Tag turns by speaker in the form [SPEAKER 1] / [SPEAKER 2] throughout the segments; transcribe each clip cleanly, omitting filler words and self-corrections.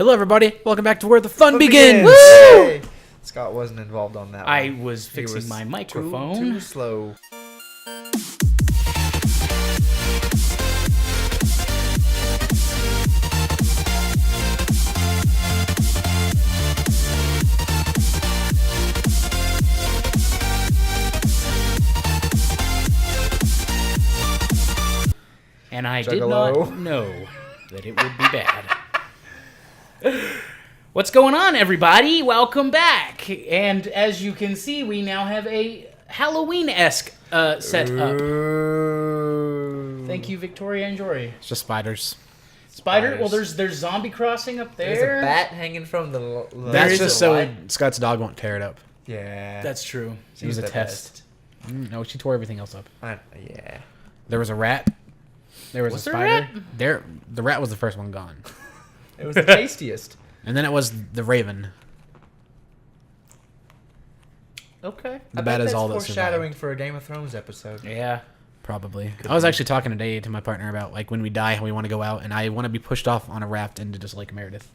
[SPEAKER 1] Hello, everybody. Welcome back to Where the Fun Begins.
[SPEAKER 2] Woo! Hey. Scott wasn't involved on that one.
[SPEAKER 1] I was fixing my microphone.
[SPEAKER 2] Too slow.
[SPEAKER 1] And I did not know that it would be bad. What's going on, everybody? Welcome back. And as you can see, we now have a Halloween-esque set up. Thank you, Victoria and Jory.
[SPEAKER 3] It's just spiders.
[SPEAKER 1] Spider? Well, there's zombie crossing up there.
[SPEAKER 2] There's a bat hanging from the
[SPEAKER 3] That's just so Scott's dog won't tear it up.
[SPEAKER 2] Yeah.
[SPEAKER 1] That's true.
[SPEAKER 3] It was a test. No, she tore everything else up.
[SPEAKER 2] Yeah.
[SPEAKER 3] There was a rat. There was a spider.
[SPEAKER 1] Rat?
[SPEAKER 3] The rat was the first one gone.
[SPEAKER 2] It was the tastiest.
[SPEAKER 3] And then it was the raven.
[SPEAKER 1] Okay.
[SPEAKER 3] The bat is all that
[SPEAKER 2] foreshadowing
[SPEAKER 3] survived.
[SPEAKER 2] for a Game of Thrones episode.
[SPEAKER 1] Yeah.
[SPEAKER 3] Probably. I was actually talking today to my partner about like when we die, how we want to go out, and I want to be pushed off on a raft into just Lake Meredith.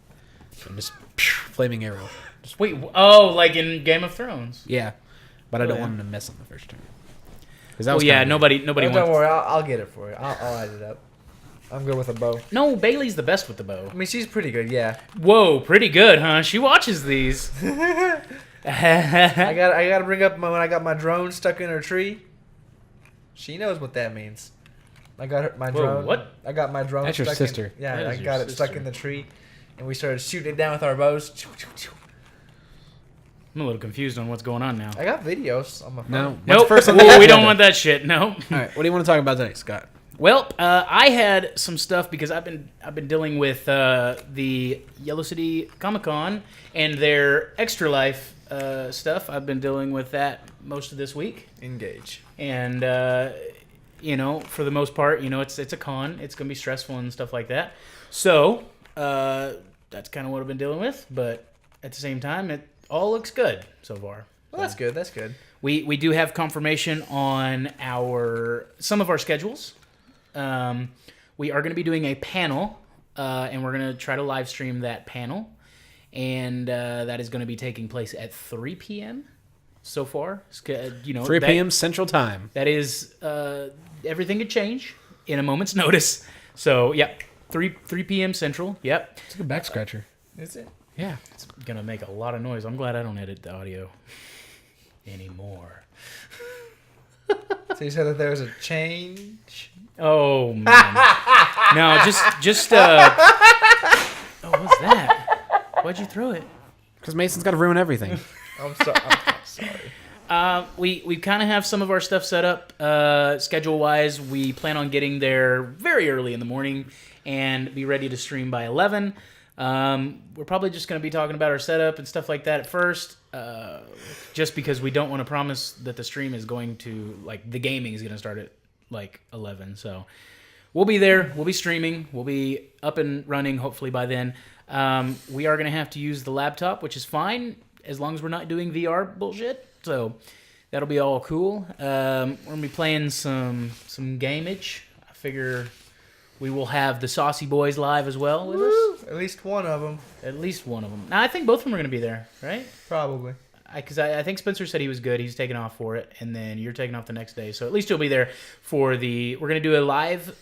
[SPEAKER 3] And just flaming arrow. Just,
[SPEAKER 1] Wait, oh, like in Game of Thrones?
[SPEAKER 3] yeah. But I don't want him to miss on the first turn. Well,
[SPEAKER 1] yeah, nobody
[SPEAKER 2] No,
[SPEAKER 1] wants...
[SPEAKER 2] don't worry, I'll get it for you. I'll add it up. I'm good with a bow.
[SPEAKER 1] No, Bailey's the best with the bow.
[SPEAKER 2] I mean, she's pretty good, yeah.
[SPEAKER 1] Whoa, pretty good, huh? She watches these.
[SPEAKER 2] I gotta bring up when I got my drone stuck in her tree. She knows what that means. I got my drone.
[SPEAKER 1] What?
[SPEAKER 2] I got my drone.
[SPEAKER 3] That's your
[SPEAKER 2] stuck
[SPEAKER 3] sister.
[SPEAKER 2] Yeah, I got it stuck in the tree, and we started shooting it down with our bows.
[SPEAKER 1] I'm a little confused on what's going on now.
[SPEAKER 2] I got videos on my phone.
[SPEAKER 3] No.
[SPEAKER 1] Nope.
[SPEAKER 3] First on
[SPEAKER 1] We don't want that shit. No.
[SPEAKER 3] All right. What do you want to talk about today, Scott?
[SPEAKER 1] Well, I had some stuff because I've been dealing with the Yellow City Comicon and their Extra Life stuff. I've been dealing with that most of this week.
[SPEAKER 2] Engage.
[SPEAKER 1] And for the most part, it's a con. It's gonna be stressful and stuff like that. So that's kind of what I've been dealing with. But at the same time, it all looks good so far.
[SPEAKER 2] Well, that's good. That's good.
[SPEAKER 1] We do have confirmation on some of our schedules. We are going to be doing a panel, and we're going to try to live stream that panel, and that is going to be taking place at 3 p.m. so far.
[SPEAKER 3] 3 p.m. Central Time.
[SPEAKER 1] That is everything could change in a moment's notice. So, yep, 3 p.m. Central. Yep.
[SPEAKER 3] It's a good back scratcher.
[SPEAKER 2] Is it?
[SPEAKER 3] Yeah.
[SPEAKER 1] It's going to make a lot of noise. I'm glad I don't edit the audio anymore.
[SPEAKER 2] So you said that there was a change?
[SPEAKER 1] Oh, man. No, just oh, what's that? Why'd you throw it?
[SPEAKER 3] Because Mason's got to ruin everything.
[SPEAKER 2] I'm sorry.
[SPEAKER 1] We kind of have some of our stuff set up schedule-wise. We plan on getting there very early in the morning and be ready to stream by 11. We're probably just going to be talking about our setup and stuff like that at first, just because we don't want to promise that the stream is going to, the gaming is going to start at, 11. So we'll be there. We'll be streaming. We'll be up and running, hopefully, by then. We are going to have to use the laptop, which is fine, as long as we're not doing VR bullshit. So that'll be all cool. We're going to be playing some gamage. I figure we will have the Saucy Boys live as well with us.
[SPEAKER 2] At least one of them.
[SPEAKER 1] At least one of them. Now, I think both of them are going to be there, right?
[SPEAKER 2] Probably.
[SPEAKER 1] Because I think Spencer said he was good. He's taking off for it. And then you're taking off the next day. So at least you'll be there for we're going to do a live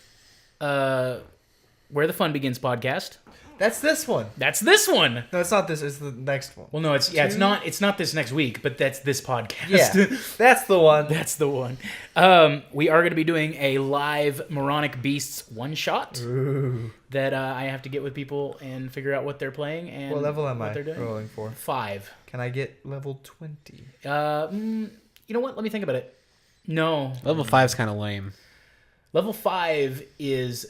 [SPEAKER 1] Where the Fun Begins podcast.
[SPEAKER 2] That's this one.
[SPEAKER 1] That's this one.
[SPEAKER 2] No, it's not this. It's the next one.
[SPEAKER 1] Well, no, it's not this next week, but that's this podcast.
[SPEAKER 2] Yeah, that's the one.
[SPEAKER 1] That's the one. We are going to be doing a live Moronic Beasts one-shot that I have to get with people and figure out what they're playing and
[SPEAKER 2] what level am I
[SPEAKER 1] they're doing.
[SPEAKER 2] rolling for?
[SPEAKER 1] 5.
[SPEAKER 2] Can I get level 20?
[SPEAKER 1] You know what? Let me think about it. No.
[SPEAKER 3] Level 5's kind of lame.
[SPEAKER 1] Level 5 is...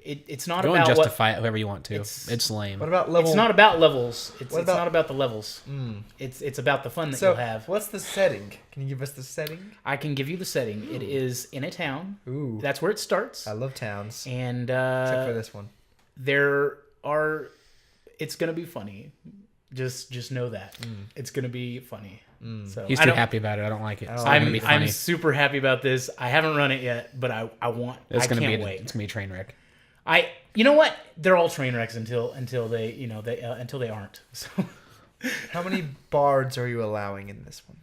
[SPEAKER 1] It's not
[SPEAKER 3] Go
[SPEAKER 1] about
[SPEAKER 3] and justify it however you want to. It's lame.
[SPEAKER 2] What about level...
[SPEAKER 1] It's not about levels. It's not about the levels.
[SPEAKER 2] Mm.
[SPEAKER 1] It's about the fun that you'll have.
[SPEAKER 2] What's the setting? Can you give us the setting?
[SPEAKER 1] I can give you the setting. Ooh. It is in a town.
[SPEAKER 2] Ooh.
[SPEAKER 1] That's where it starts.
[SPEAKER 2] I love towns.
[SPEAKER 1] And
[SPEAKER 2] except for this one.
[SPEAKER 1] It's going to be funny. Just know that. It's going to be funny. So
[SPEAKER 3] He's too happy about it. I don't like it.
[SPEAKER 1] I'm super happy about this. I haven't run it yet, but I want.
[SPEAKER 3] I can't wait.
[SPEAKER 1] It's
[SPEAKER 3] gonna be a train wreck.
[SPEAKER 1] You know what? They're all train wrecks until they until they aren't. So
[SPEAKER 2] How many bards are you allowing in this one?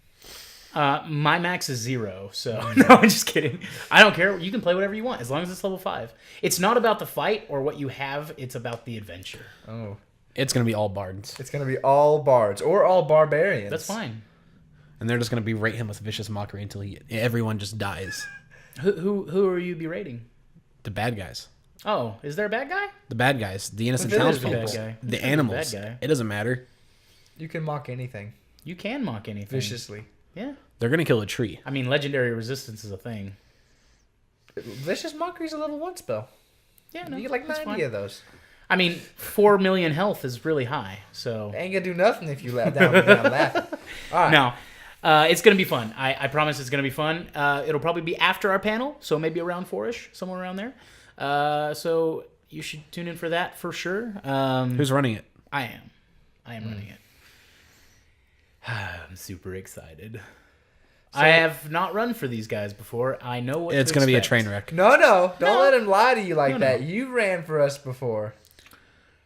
[SPEAKER 1] my max is 0. So no, I'm just kidding. I don't care. You can play whatever you want as long as it's level 5. It's not about the fight or what you have. It's about the adventure.
[SPEAKER 2] Oh,
[SPEAKER 3] It's gonna be all bards,
[SPEAKER 2] it's gonna be all bards or all barbarians.
[SPEAKER 1] That's fine.
[SPEAKER 3] and they're just gonna berate him with vicious mockery until everyone just dies.
[SPEAKER 1] Who are you berating?
[SPEAKER 3] The bad guys.
[SPEAKER 1] Oh, is there a bad guy?
[SPEAKER 3] The bad guys. The innocent
[SPEAKER 2] But there is a
[SPEAKER 3] townspeople.
[SPEAKER 2] bad
[SPEAKER 1] guy.
[SPEAKER 3] The
[SPEAKER 1] There's a
[SPEAKER 3] animals.
[SPEAKER 1] bad guy.
[SPEAKER 3] It doesn't matter.
[SPEAKER 2] You can mock anything
[SPEAKER 1] You can mock anything.
[SPEAKER 2] viciously.
[SPEAKER 1] Yeah.
[SPEAKER 3] They're gonna kill a tree.
[SPEAKER 1] I mean, legendary resistance is a thing.
[SPEAKER 2] Vicious mockery's a level 1 spell.
[SPEAKER 1] Yeah, no,
[SPEAKER 2] You get like
[SPEAKER 1] that's
[SPEAKER 2] 90
[SPEAKER 1] fine.
[SPEAKER 2] of those.
[SPEAKER 1] I mean, 4 million health is really high. So
[SPEAKER 2] Ain't gonna do nothing if you laugh down laughing. All right.
[SPEAKER 1] no, it's gonna be fun. I promise it's gonna be fun. It'll probably be after our panel, so maybe around 4ish, somewhere around there. So you should tune in for that for sure.
[SPEAKER 3] Who's running it?
[SPEAKER 1] I am running it. I'm super excited. I have not run for these guys before. I know what
[SPEAKER 3] It's
[SPEAKER 1] to
[SPEAKER 3] gonna be a
[SPEAKER 1] expect.
[SPEAKER 3] train wreck.
[SPEAKER 2] No, don't
[SPEAKER 1] No.
[SPEAKER 2] let him lie to you like
[SPEAKER 1] No.
[SPEAKER 2] that. You ran for us before.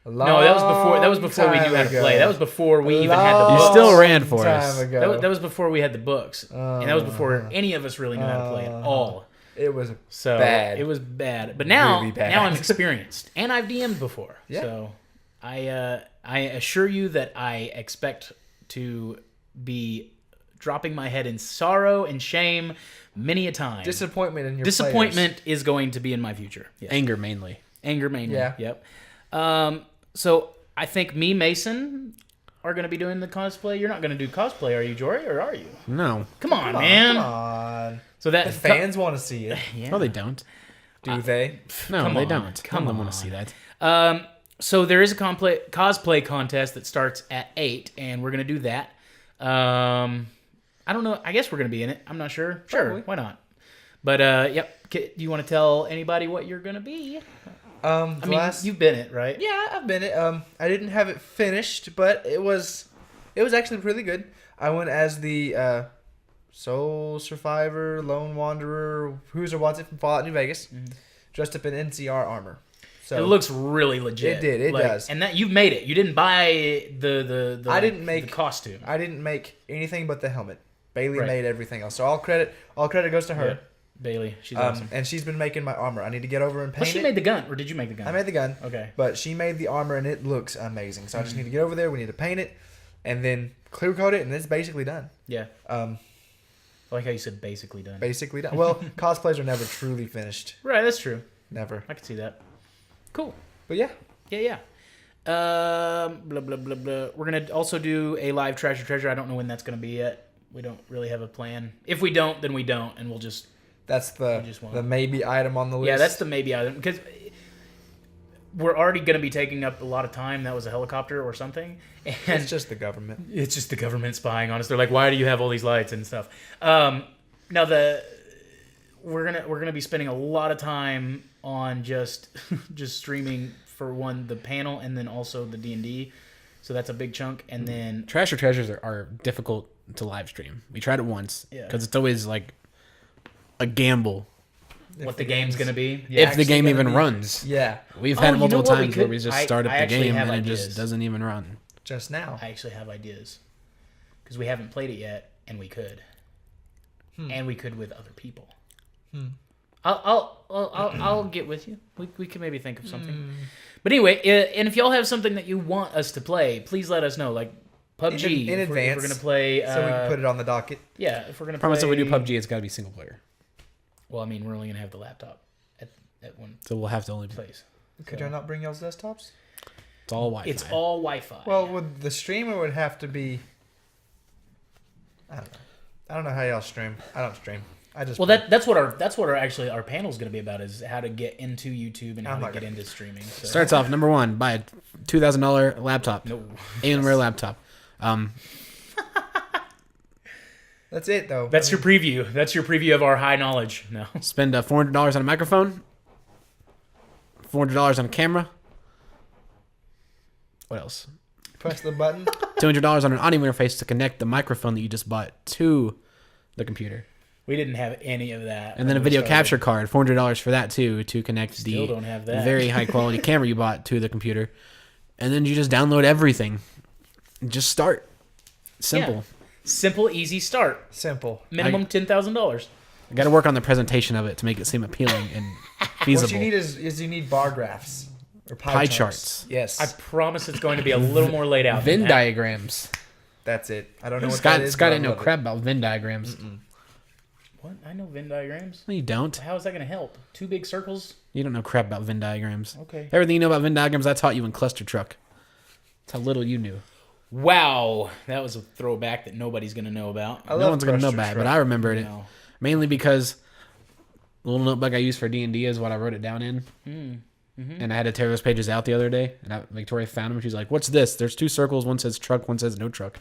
[SPEAKER 1] No, that was before we knew how to play. That was before we even had the
[SPEAKER 3] You
[SPEAKER 1] books.
[SPEAKER 3] still ran for us.
[SPEAKER 1] That was before we had the books, and that was before any of us really knew how to play at all.
[SPEAKER 2] It was
[SPEAKER 1] So
[SPEAKER 2] bad.
[SPEAKER 1] it was bad. But now,
[SPEAKER 2] Really bad.
[SPEAKER 1] now I'm experienced, and I've DM'd before.
[SPEAKER 2] Yeah.
[SPEAKER 1] So I assure you that I expect to be dropping my head in sorrow and shame many a time.
[SPEAKER 2] disappointment in your
[SPEAKER 1] Disappointment is going to be in my future. Yes.
[SPEAKER 3] Anger mainly.
[SPEAKER 1] Anger mainly.
[SPEAKER 2] Yeah.
[SPEAKER 1] Yep. So I think me, Mason, are going to be doing the cosplay. You're not going to do cosplay, are you, Jory, or are you?
[SPEAKER 3] No.
[SPEAKER 1] Come on,
[SPEAKER 2] Come on,
[SPEAKER 1] man.
[SPEAKER 2] Come on.
[SPEAKER 1] So that
[SPEAKER 2] The fans want to see it.
[SPEAKER 1] yeah.
[SPEAKER 3] No, they don't.
[SPEAKER 2] Do they?
[SPEAKER 3] No,
[SPEAKER 1] Come
[SPEAKER 3] they
[SPEAKER 1] on.
[SPEAKER 3] don't.
[SPEAKER 1] Come
[SPEAKER 3] None of them
[SPEAKER 1] on.
[SPEAKER 3] want to see that.
[SPEAKER 1] So there is a cosplay contest that starts at 8, and we're going to do that. I don't know. I guess we're going to be in it. I'm not sure. Sure.
[SPEAKER 2] Probably.
[SPEAKER 1] Why not? But, yep. Do you want to tell anybody what you're going to be? I mean, you've been it, right?
[SPEAKER 2] Yeah, I've been it. I didn't have it finished, but it was actually pretty good. I went as the Soul Survivor, Lone Wanderer, who's or what's it from Fallout New Vegas, dressed up in NCR armor. So
[SPEAKER 1] It looks really legit.
[SPEAKER 2] It did. It does.
[SPEAKER 1] And that you've made it. You didn't buy the
[SPEAKER 2] I didn't make
[SPEAKER 1] the costume.
[SPEAKER 2] I didn't make anything but the helmet. Bailey
[SPEAKER 1] Right.
[SPEAKER 2] made everything else. So all credit goes to her.
[SPEAKER 1] Yeah. Bailey, she's awesome.
[SPEAKER 2] And she's been making my armor. I need to get over and
[SPEAKER 1] Well,
[SPEAKER 2] paint
[SPEAKER 1] she
[SPEAKER 2] it.
[SPEAKER 1] made the gun, or did you make the gun?
[SPEAKER 2] I made the gun.
[SPEAKER 1] Okay.
[SPEAKER 2] But she made the armor and it looks amazing. So I just need to get over there. We need to paint it, and then clear coat it, and it's basically done.
[SPEAKER 1] Yeah. I like how you said basically done.
[SPEAKER 2] Basically done. Well, cosplays are never truly finished.
[SPEAKER 1] Right, that's true.
[SPEAKER 2] Never.
[SPEAKER 1] I can see that. Cool.
[SPEAKER 2] But yeah.
[SPEAKER 1] Yeah. Blah blah blah blah. We're gonna also do a live trash or treasure. I don't know when that's gonna be yet. We don't really have a plan. If we don't, then we don't, and we'll just.
[SPEAKER 2] That's
[SPEAKER 1] We just won't.
[SPEAKER 2] the maybe item on the list.
[SPEAKER 1] Yeah, that's the maybe item because we're already gonna be taking up a lot of time. That was a helicopter or something, and
[SPEAKER 2] It's just the government.
[SPEAKER 1] it's just the government spying on us. They're like, "Why do you have all these lights and stuff?" Now we're gonna be spending a lot of time on just streaming for the panel and then also the D&D. So that's a big chunk, and then
[SPEAKER 3] Trash or treasures are difficult to live stream. We tried it once
[SPEAKER 1] Yeah.
[SPEAKER 3] because it's always like a gamble
[SPEAKER 1] what the game's gonna be.
[SPEAKER 2] Yeah,
[SPEAKER 3] if the
[SPEAKER 2] actually
[SPEAKER 3] game
[SPEAKER 2] gonna
[SPEAKER 3] even
[SPEAKER 2] be-
[SPEAKER 3] runs.
[SPEAKER 2] Yeah.
[SPEAKER 3] We've
[SPEAKER 1] Oh,
[SPEAKER 3] had
[SPEAKER 1] you
[SPEAKER 3] multiple
[SPEAKER 1] know what we
[SPEAKER 3] times where
[SPEAKER 1] could-
[SPEAKER 3] we just
[SPEAKER 1] I
[SPEAKER 3] start up the
[SPEAKER 1] actually
[SPEAKER 3] game
[SPEAKER 1] have
[SPEAKER 3] and it
[SPEAKER 1] ideas.
[SPEAKER 3] just doesn't even run.
[SPEAKER 2] Just now.
[SPEAKER 1] I actually have ideas because we haven't played it yet, and we could, and we could with other people. I'll get with you. We can maybe think of something. But anyway, and if y'all have something that you want us to play, please let us know. Like PUBG
[SPEAKER 2] In
[SPEAKER 1] if we're
[SPEAKER 2] advance,
[SPEAKER 1] gonna play.
[SPEAKER 2] So we can put it on the docket.
[SPEAKER 1] Yeah, if we're gonna
[SPEAKER 3] Promise
[SPEAKER 1] play.
[SPEAKER 3] if we do PUBG, it's got to be single player.
[SPEAKER 1] Well, I mean, we're only gonna have the laptop at one
[SPEAKER 3] So we'll have to only.
[SPEAKER 1] place.
[SPEAKER 2] Could y'all not bring y'all's desktops?
[SPEAKER 3] It's all Wi-Fi.
[SPEAKER 1] It's all Wi-Fi.
[SPEAKER 2] Well, would the streamer would have to be. I don't know. I don't know how y'all stream. I don't stream. I just.
[SPEAKER 1] well, that's what our panel's gonna be about is how to get into YouTube and how
[SPEAKER 2] I'm
[SPEAKER 1] to
[SPEAKER 2] not
[SPEAKER 1] get
[SPEAKER 2] gonna-
[SPEAKER 1] into streaming. So.
[SPEAKER 3] Starts off number one. Buy a $2,000 laptop.
[SPEAKER 1] No.
[SPEAKER 3] Alienware laptop.
[SPEAKER 2] That's it though.
[SPEAKER 1] That's your preview. That's your preview of our high knowledge. No.
[SPEAKER 3] Spend $400 on a microphone. $400 on a camera. What else?
[SPEAKER 2] Press the button.
[SPEAKER 3] $200 on an audio interface to connect the microphone that you just bought to the computer.
[SPEAKER 1] We didn't have any of that.
[SPEAKER 3] And then a
[SPEAKER 1] when we
[SPEAKER 3] video
[SPEAKER 1] started.
[SPEAKER 3] capture card, $400 for that too, to connect
[SPEAKER 1] Still don't have that.
[SPEAKER 3] very high quality camera you bought to the computer. And then you just download everything. Just start. Simple.
[SPEAKER 1] Yeah. Simple, easy start.
[SPEAKER 2] Simple.
[SPEAKER 1] Minimum $10,000.
[SPEAKER 3] I got to work on the presentation of it to make it seem appealing and feasible.
[SPEAKER 2] What you need is you need bar graphs or
[SPEAKER 3] Pie charts.
[SPEAKER 2] Yes,
[SPEAKER 1] I promise it's going to be a little more laid out.
[SPEAKER 3] Venn
[SPEAKER 1] than that.
[SPEAKER 3] diagrams.
[SPEAKER 2] that's it. I don't know what that is.
[SPEAKER 3] Scott
[SPEAKER 2] but I
[SPEAKER 3] didn't know
[SPEAKER 2] love it.
[SPEAKER 3] crap about Venn diagrams.
[SPEAKER 1] What? I know Venn diagrams.
[SPEAKER 3] No, you don't.
[SPEAKER 1] How is that going to help? Two big circles?
[SPEAKER 3] You don't know crap about Venn diagrams.
[SPEAKER 1] Okay.
[SPEAKER 3] Everything you know about Venn diagrams, I taught you in cluster truck. That's how little you knew.
[SPEAKER 1] Wow. That was a throwback that nobody's going to know about.
[SPEAKER 3] No one's gonna know
[SPEAKER 2] cluster
[SPEAKER 3] about it,
[SPEAKER 2] truck.
[SPEAKER 3] but I remembered it
[SPEAKER 1] No.
[SPEAKER 3] mainly because the little notebook I used for D&D is what I wrote it down in. And I had to tear those pages out the other day, and Victoria found them. She's like, "What's this? There's two circles. One says truck. One says no truck."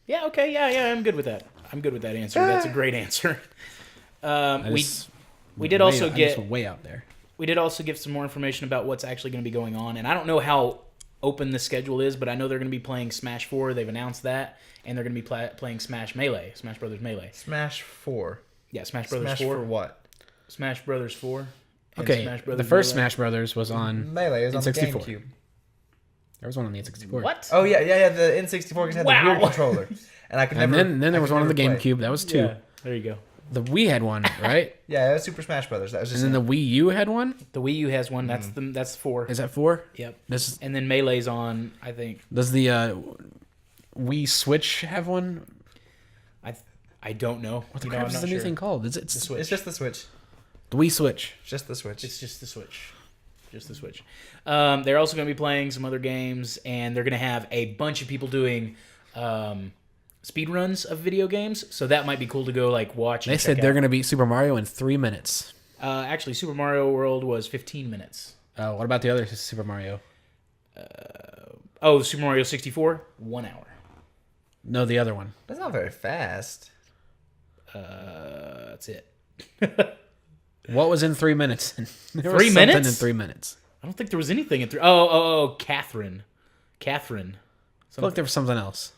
[SPEAKER 1] Yeah, okay. Yeah, I'm good with that. I'm good with that answer. That's a great answer. We did also get
[SPEAKER 3] way out there.
[SPEAKER 1] we did also give some more information about what's actually going to be going on, and I don't know how open the schedule is, but I know they're going to be playing Smash 4. They've announced that, and they're going to be playing Smash Melee, Smash Brothers Melee.
[SPEAKER 2] Smash 4.
[SPEAKER 1] Yeah, Smash Brothers
[SPEAKER 2] Smash
[SPEAKER 1] 4.
[SPEAKER 2] for what?
[SPEAKER 1] Smash Brothers 4. and
[SPEAKER 3] Okay,
[SPEAKER 1] Smash
[SPEAKER 3] the
[SPEAKER 1] Brothers
[SPEAKER 3] first
[SPEAKER 1] Melee.
[SPEAKER 3] Smash Brothers was on
[SPEAKER 2] Melee is on the
[SPEAKER 3] N64.
[SPEAKER 2] GameCube.
[SPEAKER 3] There was one on the N64.
[SPEAKER 1] What?
[SPEAKER 2] Oh yeah. The N64 because it had
[SPEAKER 1] Wow.
[SPEAKER 2] the weird controller, and I could
[SPEAKER 3] And
[SPEAKER 2] never.
[SPEAKER 3] then there was one on the
[SPEAKER 2] GameCube.
[SPEAKER 3] GameCube. That was two.
[SPEAKER 1] Yeah, there you go.
[SPEAKER 3] The Wii had one, right?
[SPEAKER 2] Yeah, it was Super Smash Brothers. That was just.
[SPEAKER 3] And then the Wii U had one.
[SPEAKER 1] The Wii U has one. That's 4.
[SPEAKER 3] Is that 4?
[SPEAKER 1] Yep.
[SPEAKER 3] This
[SPEAKER 1] And then Melee's on, I think.
[SPEAKER 3] does the Wii Switch have one?
[SPEAKER 1] I don't know.
[SPEAKER 3] What the
[SPEAKER 1] You know,
[SPEAKER 3] crap
[SPEAKER 1] I'm
[SPEAKER 3] is
[SPEAKER 1] not
[SPEAKER 3] the new
[SPEAKER 1] sure.
[SPEAKER 3] thing called? Is it
[SPEAKER 1] The Switch.
[SPEAKER 2] It's just the Switch.
[SPEAKER 3] the Wii Switch?
[SPEAKER 2] Just the Switch.
[SPEAKER 1] It's just the Switch. Just the Switch. They're also going to be playing some other games, and they're going to have a bunch of people doing speedruns of video games. So that might be cool to go like watch.
[SPEAKER 3] They said they're going to beat Super Mario in 3 minutes.
[SPEAKER 1] Actually, Super Mario World was 15 minutes.
[SPEAKER 3] What about the other Super Mario?
[SPEAKER 1] Super Mario 64, 1 hour.
[SPEAKER 3] No, the other one.
[SPEAKER 2] That's not very fast.
[SPEAKER 1] That's it.
[SPEAKER 3] What was in 3 minutes? There
[SPEAKER 1] 3
[SPEAKER 3] was something
[SPEAKER 1] minutes?
[SPEAKER 3] in 3 minutes.
[SPEAKER 1] I don't think there was anything in 3. Oh, Catherine.
[SPEAKER 3] Look, there was something else.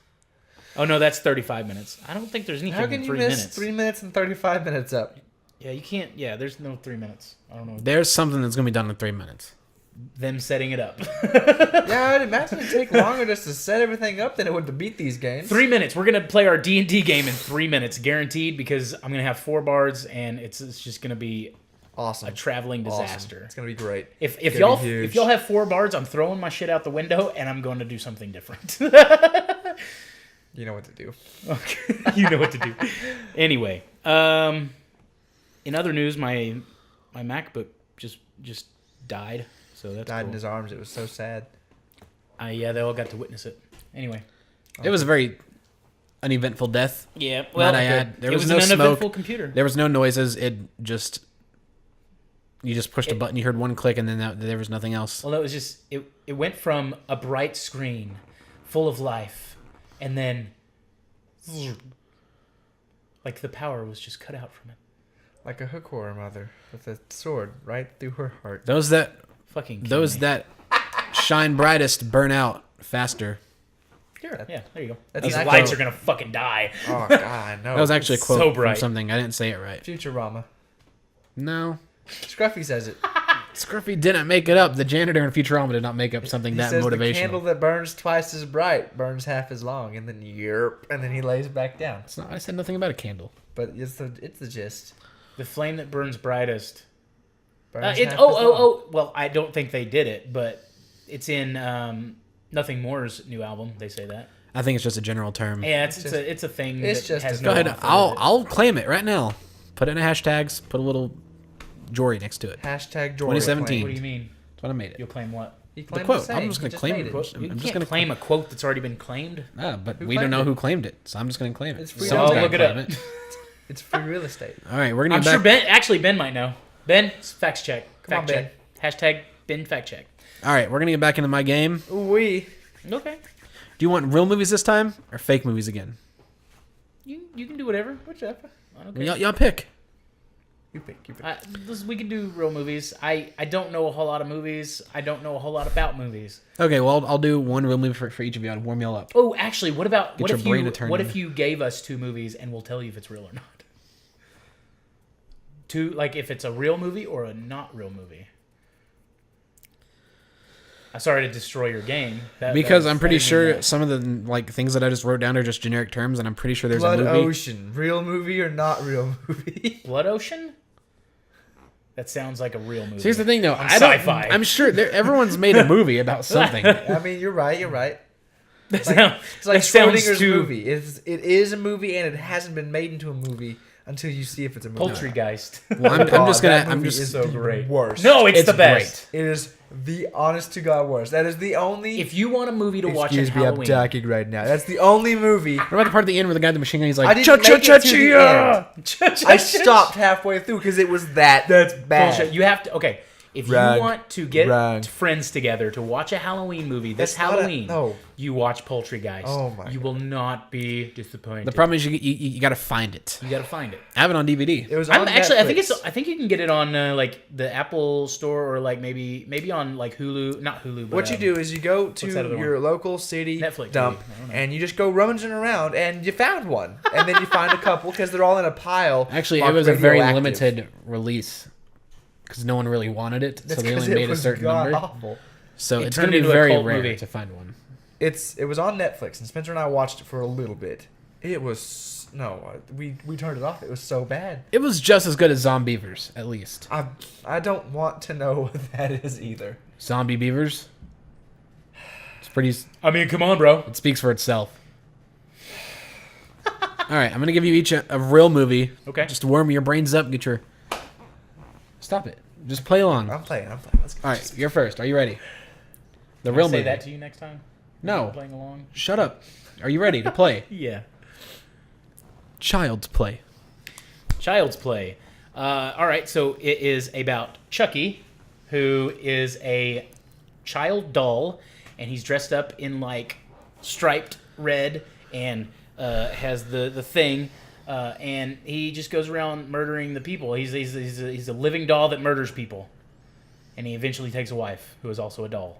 [SPEAKER 1] Oh no, that's 35 minutes. I don't think there's anything
[SPEAKER 2] How
[SPEAKER 1] in
[SPEAKER 2] can you
[SPEAKER 1] 3
[SPEAKER 2] miss
[SPEAKER 1] minutes.
[SPEAKER 2] 3 minutes and 35 minutes up?
[SPEAKER 1] Yeah, you can't. Yeah, there's no 3 minutes. I don't know.
[SPEAKER 3] There's something that's going to be done in 3 minutes.
[SPEAKER 1] Them setting it up.
[SPEAKER 2] Yeah, I'd imagine it'd take longer just to set everything up than it would to beat these games.
[SPEAKER 1] 3 minutes. We're gonna play our D&D game in 3 minutes, guaranteed. Because I'm gonna have 4 bards, and it's just gonna be
[SPEAKER 2] Awesome.
[SPEAKER 1] a traveling
[SPEAKER 2] Awesome.
[SPEAKER 1] disaster.
[SPEAKER 2] It's gonna be great.
[SPEAKER 1] If
[SPEAKER 2] gonna be huge.
[SPEAKER 1] if y'all have 4 bards, I'm throwing my shit out the window, and I'm going to do something different.
[SPEAKER 2] You know what to do.
[SPEAKER 1] Okay, you know what to do. Anyway, in other news, my MacBook just died. So that's
[SPEAKER 2] Died
[SPEAKER 1] cool.
[SPEAKER 2] in his arms. It was so sad.
[SPEAKER 1] Yeah, they all got to witness it. Anyway.
[SPEAKER 3] It was a very uneventful death.
[SPEAKER 1] Yeah, well,
[SPEAKER 3] Might I add, there
[SPEAKER 1] it
[SPEAKER 3] was
[SPEAKER 1] was
[SPEAKER 3] no
[SPEAKER 1] an uneventful
[SPEAKER 3] smoke.
[SPEAKER 1] computer.
[SPEAKER 3] There was no noises. You just pushed a button, you heard one click, and then there was nothing else.
[SPEAKER 1] Well, it was just it went from a bright screen, full of life, and then like the power was just cut out from it.
[SPEAKER 2] Like a hook horror mother with a sword right through her heart.
[SPEAKER 3] Those that
[SPEAKER 1] Kill me.
[SPEAKER 3] that shine brightest burn out faster.
[SPEAKER 1] Sure, yeah, there you go.
[SPEAKER 2] That's
[SPEAKER 1] These
[SPEAKER 2] an
[SPEAKER 1] lights
[SPEAKER 2] actual-
[SPEAKER 1] are gonna fucking die.
[SPEAKER 2] Oh God, I know.
[SPEAKER 3] That was actually a quote
[SPEAKER 1] so
[SPEAKER 3] from
[SPEAKER 1] bright.
[SPEAKER 3] something. I didn't say it right.
[SPEAKER 2] Futurama.
[SPEAKER 3] No.
[SPEAKER 2] Scruffy says it.
[SPEAKER 3] Scruffy didn't make it up. The janitor in Futurama did not make up something
[SPEAKER 2] He
[SPEAKER 3] that
[SPEAKER 2] says the candle
[SPEAKER 3] motivational.
[SPEAKER 2] that burns twice as bright burns half as long, and then yerp, and then he lays back down.
[SPEAKER 3] It's not, I said nothing about a candle.
[SPEAKER 2] But it's the gist.
[SPEAKER 1] The flame that burns brightest.
[SPEAKER 2] Burns
[SPEAKER 1] It's
[SPEAKER 2] half as long.
[SPEAKER 1] Well, I don't think they did it, but it's in Nothing More's new album. They say that.
[SPEAKER 3] I think it's just a general term.
[SPEAKER 1] Yeah, it's a thing.
[SPEAKER 2] It's
[SPEAKER 1] that
[SPEAKER 2] just
[SPEAKER 1] has
[SPEAKER 2] a-
[SPEAKER 1] no
[SPEAKER 3] Go ahead.
[SPEAKER 1] author.
[SPEAKER 3] I'll claim it right now. Put it in hashtags. Put a little Jory next to it.
[SPEAKER 2] Hashtag Jory
[SPEAKER 3] 2017.
[SPEAKER 1] What do you mean?
[SPEAKER 3] That's what I made it.
[SPEAKER 1] You'll claim what?
[SPEAKER 2] He
[SPEAKER 3] The
[SPEAKER 2] claimed
[SPEAKER 3] quote.
[SPEAKER 2] the same.
[SPEAKER 3] I'm just
[SPEAKER 2] He
[SPEAKER 3] gonna claim
[SPEAKER 2] made
[SPEAKER 3] it.
[SPEAKER 1] You
[SPEAKER 3] I'm
[SPEAKER 1] can't
[SPEAKER 3] just gonna
[SPEAKER 1] claim a quote that's already been claimed.
[SPEAKER 3] But
[SPEAKER 2] Who
[SPEAKER 3] we don't
[SPEAKER 2] claimed
[SPEAKER 3] know
[SPEAKER 2] it?
[SPEAKER 3] who claimed it, so I'm just gonna claim it.
[SPEAKER 2] It's free
[SPEAKER 3] Someone's
[SPEAKER 1] So
[SPEAKER 3] gotta
[SPEAKER 1] look it up.
[SPEAKER 3] claim
[SPEAKER 2] It's free real estate.
[SPEAKER 3] All right, we're gonna
[SPEAKER 1] I'm
[SPEAKER 3] get
[SPEAKER 1] sure
[SPEAKER 3] back.
[SPEAKER 1] Ben might know. Ben, fact check.
[SPEAKER 2] Come on,
[SPEAKER 1] Fact check. Hashtag Ben fact check.
[SPEAKER 3] All right, we're gonna get back into my game.
[SPEAKER 2] We.
[SPEAKER 1] Okay.
[SPEAKER 3] Do you want real movies this time or fake movies again?
[SPEAKER 1] You can do whatever. Whichever. I don't care.
[SPEAKER 3] Y'all pick.
[SPEAKER 2] You pick.
[SPEAKER 1] We can do real movies. I don't know a whole lot of movies. I don't know a whole lot about movies.
[SPEAKER 3] Okay, well, I'll do one real movie for each of you. I'll warm y'all up.
[SPEAKER 1] Oh, actually, what
[SPEAKER 3] Get
[SPEAKER 1] if you gave us 2 movies and we'll tell you if it's real or not? 2, like if it's a real movie or a not real movie. I'm sorry to destroy your game.
[SPEAKER 3] Because I'm pretty sure some of the like things that I just wrote down are just generic terms, and I'm pretty sure there's
[SPEAKER 2] Blood
[SPEAKER 3] a movie.
[SPEAKER 2] Ocean, real movie or not real movie?
[SPEAKER 1] Blood Ocean? That sounds like a real movie.
[SPEAKER 3] Here's the thing, though.
[SPEAKER 1] Sci-fi.
[SPEAKER 3] I'm sure everyone's made a movie about something.
[SPEAKER 2] I mean, you're right. It's like
[SPEAKER 1] that sounds
[SPEAKER 2] Schrodinger's
[SPEAKER 1] too...
[SPEAKER 2] movie. It is a movie, and it hasn't been made into a movie until you see if it's a movie.
[SPEAKER 1] Poultrygeist.
[SPEAKER 3] Well, I'm
[SPEAKER 2] Is
[SPEAKER 3] just
[SPEAKER 2] so
[SPEAKER 1] great.
[SPEAKER 2] Worst.
[SPEAKER 1] No, it's the best.
[SPEAKER 2] It is the honest to God worst. That is the only.
[SPEAKER 1] If you want a movie to watch at
[SPEAKER 2] Excuse me,
[SPEAKER 1] Halloween,
[SPEAKER 2] I'm talking right now. That's the only movie.
[SPEAKER 3] What about the part at the end where the guy with the machine gun, he's like,
[SPEAKER 2] I didn't make it to the end. I
[SPEAKER 1] stopped.
[SPEAKER 2] stopped halfway through because it was that's bad.
[SPEAKER 1] Bullshit. You have to. Okay, if
[SPEAKER 2] Wrong.
[SPEAKER 1] you want to get
[SPEAKER 2] Wrong.
[SPEAKER 1] friends together to watch a Halloween movie this
[SPEAKER 2] That's not
[SPEAKER 1] Halloween,
[SPEAKER 2] no.
[SPEAKER 1] you watch Poultrygeist.
[SPEAKER 2] Oh my
[SPEAKER 1] You
[SPEAKER 2] God.
[SPEAKER 1] will not be disappointed.
[SPEAKER 3] The problem is you got to find it.
[SPEAKER 1] You got to find it.
[SPEAKER 3] I have it on DVD.
[SPEAKER 2] It was on
[SPEAKER 1] Actually,
[SPEAKER 2] Netflix.
[SPEAKER 1] I think you can get it on like the Apple Store or like maybe on like Hulu. Not Hulu. But,
[SPEAKER 2] What you do is you go to
[SPEAKER 1] what's that other
[SPEAKER 2] your
[SPEAKER 1] one?
[SPEAKER 2] local city
[SPEAKER 1] Netflix,
[SPEAKER 2] dump,
[SPEAKER 1] maybe. I don't know.
[SPEAKER 2] and you just go rummaging around, and you found one, and then you find a couple because they're all in a pile.
[SPEAKER 3] Actually, it
[SPEAKER 2] marked
[SPEAKER 3] was a very
[SPEAKER 2] radioactive.
[SPEAKER 3] limited release because no one really wanted it, so
[SPEAKER 2] That's
[SPEAKER 3] they
[SPEAKER 2] 'cause
[SPEAKER 3] only
[SPEAKER 2] it
[SPEAKER 3] made a
[SPEAKER 2] was
[SPEAKER 3] certain number.
[SPEAKER 2] god-awful.
[SPEAKER 3] So
[SPEAKER 1] It
[SPEAKER 3] it's
[SPEAKER 1] turned
[SPEAKER 3] going to be
[SPEAKER 1] into a
[SPEAKER 3] very
[SPEAKER 1] cult
[SPEAKER 3] rare
[SPEAKER 1] movie.
[SPEAKER 3] to find one.
[SPEAKER 2] It was on Netflix, and Spencer and I watched it for a little bit. It was we turned it off. It was so bad.
[SPEAKER 3] It was just as good as Beavers, at least.
[SPEAKER 2] I don't want to know what that is either.
[SPEAKER 3] Zombie Beavers. It's pretty.
[SPEAKER 1] I mean, come on, bro.
[SPEAKER 3] It speaks for itself. All right, I'm gonna give you each a real movie.
[SPEAKER 1] Okay.
[SPEAKER 3] Just to warm your brains up. Get your. Stop it. Just play along.
[SPEAKER 2] I'm playing. Let's go.
[SPEAKER 3] All right, you're first. Are you ready? The
[SPEAKER 1] Can I
[SPEAKER 3] real
[SPEAKER 1] say
[SPEAKER 3] movie.
[SPEAKER 1] that to you next time.
[SPEAKER 3] No.
[SPEAKER 1] Playing along.
[SPEAKER 3] Shut up. Are you ready to play?
[SPEAKER 1] Yeah.
[SPEAKER 3] Child's Play.
[SPEAKER 1] Child's Play. All right, so it is about Chucky, who is a child doll, and he's dressed up in like striped red and has the thing, and he just goes around murdering the people. He's a living doll that murders people, and he eventually takes a wife who is also a doll.